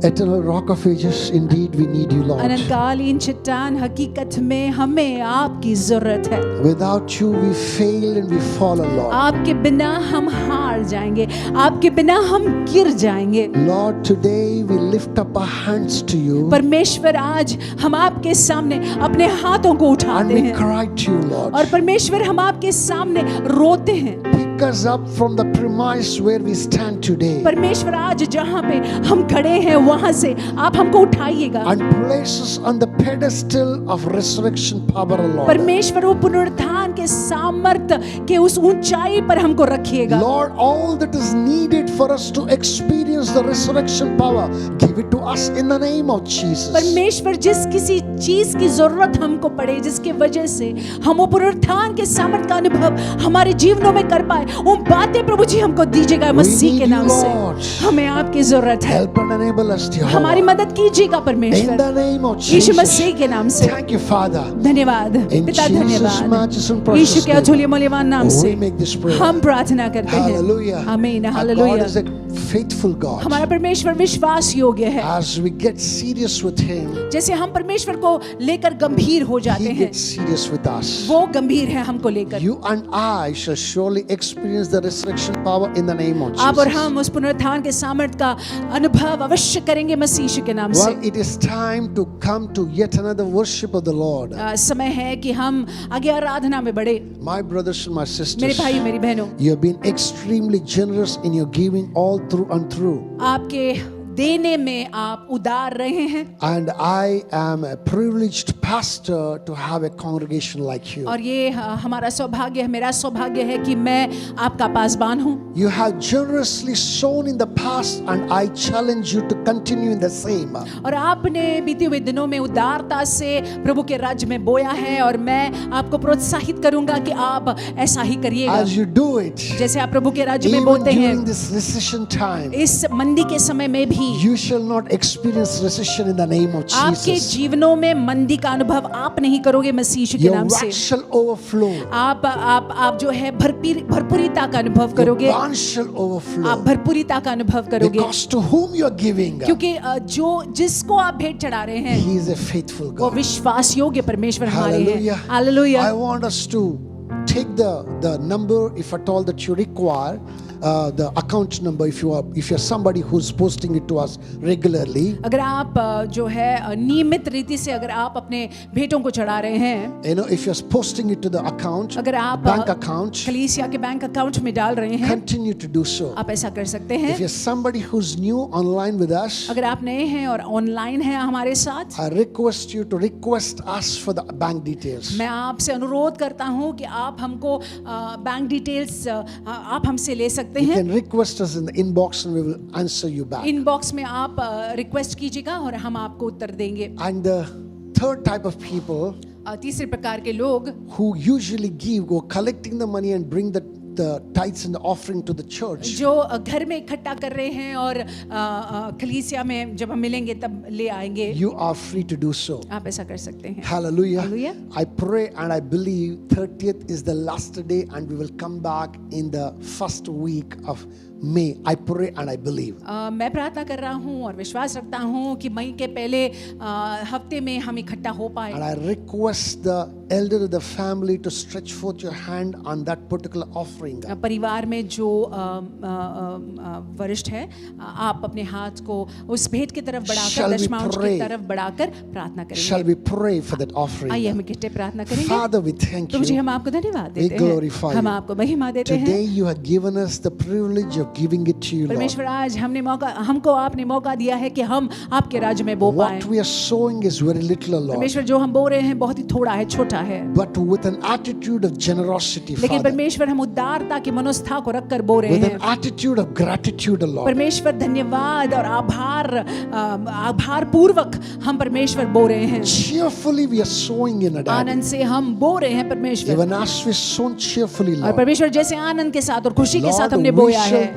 Eternal rock of ages, indeed we need you, Lord. अनंतकालीन चट्टान, हकीकत में हमें आपकी जरूरत है। Without you we fail and we fall, Lord. आपके बिना हम हार जाएंगे, आपके बिना हम गिर जाएंगे। Lord, today we lift up our hands to you परमेश्वर आज हम आपके सामने अपने हाथों को and उठाते we हैं cry to you, Lord. और परमेश्वर हम आपके सामने रोते हैं। Pick us up from the premise where we stand today परमेश्वर आज जहाँ पे हम खड़े हैं वहां से आप हमको उठाइएगा। and place us on the pedestal of resurrection power, Lord. परमेश्वर वो पुनरुत्थान के सामर्थ्य के उस ऊंचाई पर हमको रखिएगा। Lord, all that is needed for us to experience the resurrection power, give it to us in the name of Jesus. परमेश्वर जिस किसी चीज की जरूरत हमको पड़े, जिसके वजह से हम वो पुनरुत्थान के सामर्थ्य का अनुभव हमारे जीवनों में कर पाए, वो बातें प्रभु जी हमको दीजिएगा मसीह के need नाम you, से। Lord. हमें आपकी जरूरत है, Help and enable us, हमारी Jehovah. मदद कीजिएगा In परमेश्वर, the name of Yeshu Jesus. मसीह के नाम से। Thank you, Father. धन्यवाद In पिता, Jesus' धन्यवाद matchless and यीशु precious के name, अतुल्य मूल्यवान नाम से we make this prayer. हम प्रार्थना करते हैं। Hallelujah. आमीन, Our God hallelujah. is a faithful God. हमारा परमेश्वर विश्वास योग्य है। As we get serious with Him, जैसे हम परमेश्वर को लेकर गंभीर हो जाते He हैं, gets serious with us. वो गंभीर है हमको लेकर। You and I shall surely experience the resurrection power in the name of आप और Jesus. हम उस पुनरुत्थान के सामर्थ्य का अनुभव अवश्य करेंगे मसीह यीशु के नाम से। Well, it is time to come to yet another worship of the Lord. समय है कि हम आगे आराधना में बढ़े। My brothers and my मेरे sisters, भाई मेरी बहनों, you have been extremely generous in your giving all through and through. आपके देने में आप उदार रहे हैं। And I am a privileged pastor to have a congregation like you. और ये हमारा सौभाग्य है, मेरा सौभाग्य है कि मैं आपका पासबान हूँ। You have generously sown in the past and I challenge you to continue in the same. और आपने बीते हुए दिनों में उदारता से प्रभु के राज्य में बोया है और मैं आपको प्रोत्साहित करूंगा कि आप ऐसा ही करिएगा। As you do it, जैसे आप प्रभु के राज्य में even बोते हैं, during this recession time, इस मंदी के समय में भी you shall not experience recession in the name of आपके Jesus. जीवनों में मंदी का अनुभव आप नहीं करोगे मसीह यीशु के Your नाम से। wealth shall overflow. आप जो है भरपूरिता का अनुभव Your करोगे, barns shall आप overflow. भरपूरिता का अनुभव करोगे, Because to whom you are giving, क्योंकि जिसको आप भेंट चढ़ा रहे हैं He is a faithful वो God. विश्वास योग्य परमेश्वर हमारे Hallelujah. हैं। Hallelujah. I want us to take the number, if at all that you require, the account number, if you're somebody who's posting it to us regularly. अगर आप जो है नियमित रीति से अगर आप अपने भेंटों को चढ़ा रहे हैं, You know, if you're posting it to the account, अगर आप bank account, कलीसिया के बैंक अकाउंट में डाल रहे हैं, continue to do so. आप ऐसा कर सकते हैं। If you're somebody who's new online with us, अगर आप नए हैं और ऑनलाइन हैं हमारे साथ, I request you to request us for the bank details. मैं आपसे अनुरोध करता हूं कि आप हमको बैंक डिटेल्स आप हमसे ले सकते You हैं। can request us in the inbox and we will answer you back. Inbox में आप रिक्वेस्ट कीजिएगा और हम आपको उत्तर देंगे। And the third type of people तीसरे प्रकार के लोग who usually give, go collecting the money and bring the tithes and the offering to the church. जो घर में इकट्ठा कर रहे हैं और कलीसिया में जब हम मिलेंगे तब ले आएंगे, You are free to do so. आप ऐसा कर सकते हैं। Hallelujah. Hallelujah. I pray and I believe 30th is the last day and we will come back in the first week of May. I pray and I believe. मैं प्रार्थना कर रहा हूँ और विश्वास रखता हूँ कि मई के पहले हफ्ते में हम इकट्ठा हो पाए। And I request the elder of the family to stretch forth your hand on that particular offering. परिवार में जो वरिष्ठ है, आप अपने हाथ को उस भेंट की तरफ बढ़ाकर, Shall we दशमांश की pray? तरफ बढ़ाकर प्रार्थना Shall करेंगे। we pray for that आइए offering? हम इकट्ठे प्रार्थना करेंगे। Father, we thank Prabhu ji, you. हम आपको धन्यवाद We देते glorify हैं, हम you. आपको महिमा देते Today हैं। you have given us the privilege of giving it to you, Lord. परमेश्वर, आज हमको आपने मौका दिया है कि हम आपके राज्य में बो पाएं। What we are sowing is very little, Lord. परमेश्वर, जो हम बो रहे हैं बहुत ही थोड़ा है, छोटा है, But with an attitude of generosity, लेकिन Father. परमेश्वर हम उदारता की मनोस्था को रखकर बो रहे With हैं। an attitude of gratitude, Lord. परमेश्वर, धन्यवाद और आभार पूर्वक हम परमेश्वर बो रहे हैं। Cheerfully we are sowing in it. आनंद से हम बो रहे हैं परमेश्वर। Even as we sown cheerfully, और Lord. परमेश्वर, जैसे आनंद के साथ और खुशी के Lord, साथ हमने we बोया shall है,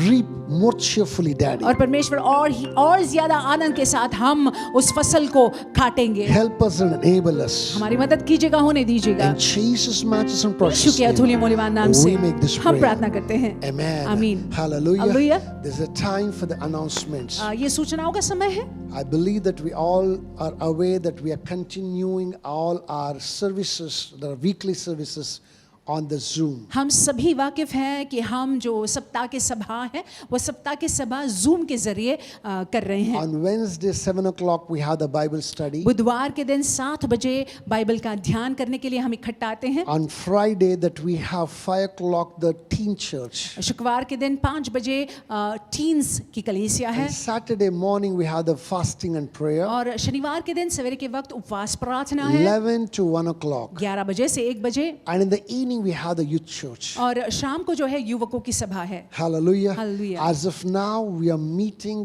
reap more cheerfully, Daddy. और परमेश्वर और ज्यादा आनंद के साथ हम उस फसल को काटेंगे। Help us and enable us. हमारी मदद कीजिएगा, होने दीजिएगा। In Jesus' matchless and Yeshu precious के name, अतुल्य मूल्यवान नाम से we make this हम prayer. प्रार्थना करते हैं। Amen. आमीन। Hallelujah. Hallelujah. There's a time for the announcements. ये सूचनाओं का समय है। I believe that we all are aware that we are continuing all our services, the weekly services on the Zoom. हम सभी वाकिफ हैं कि हम जो सप्ताह की सभा है वो सप्ताह की सभा जूम के जरिए कर रहे हैं। On Wednesday 7 o'clock we have the Bible study. बुधवार के दिन 7 बजे बाइबल का ध्यान करने के लिए हम इकट्ठा आते हैं। On Friday that we have 5 o'clock the teen church. शुक्रवार के दिन 5 बजे टीन्स की कलीसिया है। And Saturday morning we have the fasting and prayer. और शनिवार के दिन सवेरे के वक्त उपवास प्रार्थना है 11 to 1 o'clock. 11 बजे से 1 बजे। And in the evening we have the youth church. और शाम को जो है युवकों की सभा है। Hallelujah. Hallelujah. As of now, we are meeting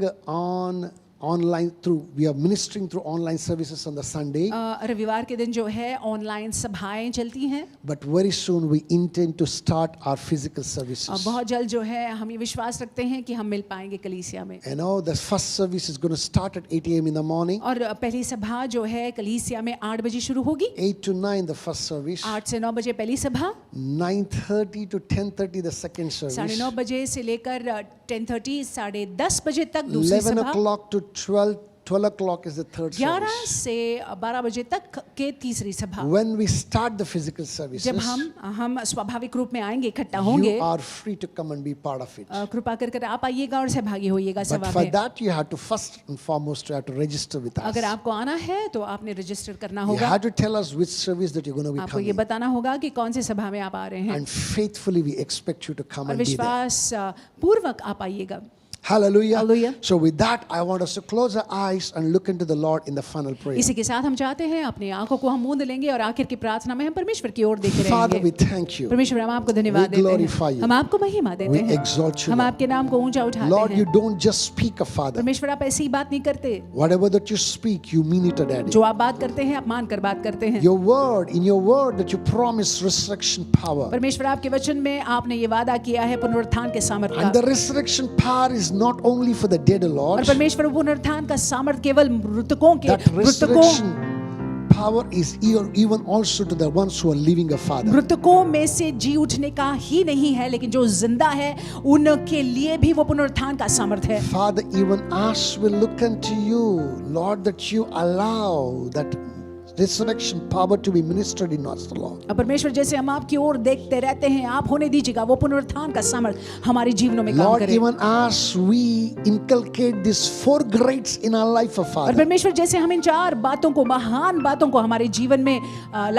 we are ministering through online services on the Sunday. रविवार के दिन जो है ऑनलाइन सभाएं चलती हैं। But very soon we intend to start our physical services. बहुत जल्द जो है हम ये विश्वास रखते हैं कि हम मिल पाएंगे कलीसिया में। You know, the first service is going to start at 8 a.m. in the morning. और पहली सभा जो है कलीसिया में 8 बजे शुरू होगी। 8 to 9 the first service. 8 से 9 बजे पहली सभा। 9:30 to 10:30 the second service. 9:30 बजे से लेकर 10:30 10:30 बजे तक दूसरी 11 सभा। o'clock to 12 o'clock is the third 11 service. से 12 बजे तक के तीसरी सभा। When we start the physical services, जब हम स्वाभाविक रूप में आएंगे, इकट्ठा होंगे, you are free to come and be part of it. कृपा कर आप आइएगा और सहभागी होइएगा But सभा for में। that you have to first and foremost you have to register with us. अगर आपको आना है तो आपने रजिस्टर करना You होगा। have to tell us which service that you're going to be आपको ये coming. बताना होगा कि कौन सी सभा में आप आ रहे हैं And faithfully we expect you to come और and be there. विश्वास पूर्वक आप आइएगा। Hallelujah. Hallelujah. So with that, I want us to close our eyes and look into the Lord in the final prayer. इसी के साथ हम चाहते हैं अपनी आंखों को हम मूंद लेंगे और आखिर की प्रार्थना में हम परमेश्वर की ओर देखते Father, we रहेंगे। thank you. परमेश्वर हम आपको धन्यवाद We देते glorify हैं, you. हम आपको महिमा देते We हैं, exalt you, हम Lord. आपके नाम को ऊंचा Lord, उठाते you हैं। don't just speak a Father. परमेश्वर आप ऐसी बात नहीं करते, Whatever that you speak, you mean it, Daddy. जो आप बात करते हैं आप मान कर बात करते हैं। In your word that you promise resurrection power. परमेश्वर आपके वचन में आपने ये वादा किया है पुनरुत्थान के सामर्थ्य And का, the resurrection power is not only for the dead, Lord. और परमेश्वर पुनरुत्थान का सामर्थ्य केवल मृतकों के That resurrection power is even also to the ones who are living, a Father. मृतकों में से जी उठने का ही नहीं है, लेकिन जो जिंदा है उनके लिए भी वो पुनरुत्थान का सामर्थ्य है। Father, even as we look unto you, Lord, that you allow that resurrection power to be ministered in us, Lord. अब परमेश्वर जैसे हम आपकी ओर देखते रहते हैं, आप होने दीजिएगा वो पुनरुत्थान का सामर्थ्य हमारे जीवनों में काम Lord, करे। even as we inculcate these 4 greats in our life, और Father. परमेश्वर जैसे हम इन 4 बातों को, महान बातों को हमारे जीवन में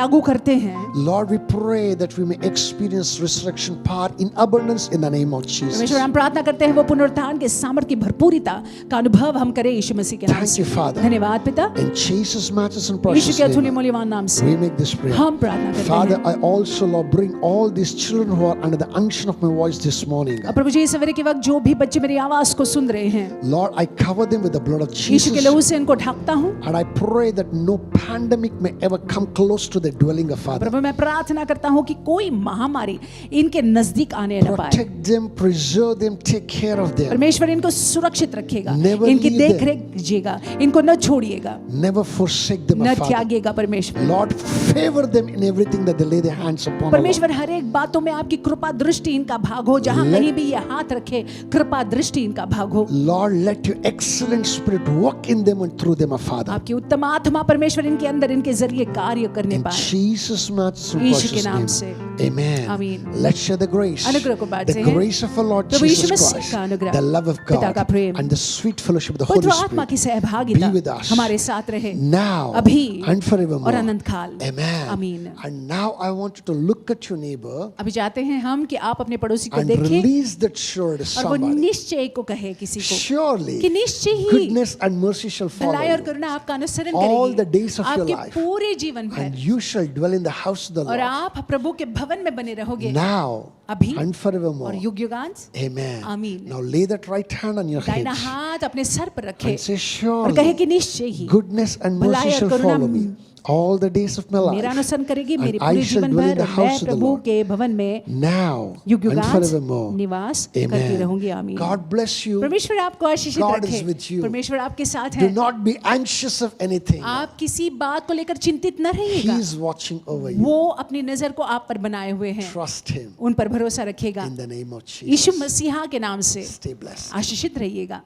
लागू करते हैं, Lord, we pray that we may experience resurrection power in abundance in the name of Jesus. परमेश्वर हम प्रार्थना करते हैं वो पुनरुत्थान के सामर्थ्य की भरपूरिता का अनुभव हम करें यीशु मसीह के नाम Thank से। you, Father. धन्यवाद पिता, In Jesus' matchless and Yeshu precious के अतुल्य name, मूल्यवान नाम से we make this prayer. हम प्रार्थना करते Father, हैं। I also, Lord, bring all these children who are under the unction of my voice this morning. और प्रभु जी सवेरे के वक्त जो भी बच्चे मेरी आवाज को सुन रहे हैं, Lord, I cover them with the blood of यीशु के Jesus. लहू से इनको ढकता हूँ। And I pray that no pandemic may ever come close to the dwelling of Father. प्रभु मैं प्रार्थना करता हूँ कि कोई महामारी इनके नजदीक आने न पाए। Protect them, preserve them, take care of them. परमेश्वर इनको सुरक्षित रखेगा, Never इनकी leave देख them. रेख कीजिएगा, इनको न छोड़िएगा, Never forsake them, न Father. त्यागेगा परमेश्वर। Lord, favor them in everything that they lay their hands upon. O Lord. परमेश्वर हर एक बातों में आपकी कृपा दृष्टि इनका भाग हो, जहां Let- कहीं भी ये हाथ रखे कृपा दृष्टि इनका भाग हो। Lord, let your excellent spirit work in them and through them, O Father. आपकी उत्तम आत्मा परमेश्वर इनके अंदर इनके जरिए कार्य करने In पाए। Jesus' matchless and यीशु के precious नाम name. से Amen. आमीन। Let's share the grace. अनुग्रह को बांटते The हैं। grace of our Lord Prabhu Yeshu Jesus Masih Christ, का अनुग्रह, the love of पिता का God, Prem, and the sweet fellowship of the Holy पवित्र आत्मा Spirit की सहभागिता be with us हमारे साथ रहे now अभी and forevermore. और अनंत काल। Amen. आमीन। And now I want you to look at your neighbor अभी चाहते हैं हम कि आप अपने पड़ोसी को and देखें release that sure to और वो somebody. निश्चय को कहे किसी को Surely कि निश्चय ही goodness and mercy shall follow भलाई और you, करुणा आपका अनुसरण all the करेगी days of your आपके life. पूरे जीवन भर, and you shall dwell in the house of the और Lord आप प्रभु के भवन में बने रहोगे now अभी and forevermore. और युग युगांत। Amen. आमीन। Now lay that right hand on your head दाहिना हाथ अपने सर पर रखे and say, और कहे surely कि निश्चय ही goodness and mercy भलाई और shall Karuna follow me all the days of my मेरा life, अनुसरण करेगी मेरे and I पूरे shall जीवन dwell in भर, the और house मैं of the प्रभु Lord के भवन में now युग and युगांत forevermore. निवास करती रहूंगी। Amen. आमीन। God bless you. परमेश्वर आपको आशीषित God is रखे। with you. परमेश्वर आपके साथ Do है। not be anxious of anything. आप किसी बात को लेकर चिंतित न He रहिएगा, is watching over you. वो अपनी नजर को आप पर बनाए हुए हैं, Trust Him उन पर भरोसा रखेगा। in the name of Yeshu Jesus. मसीहा के नाम से Stay blessed. आशीषित रहिएगा।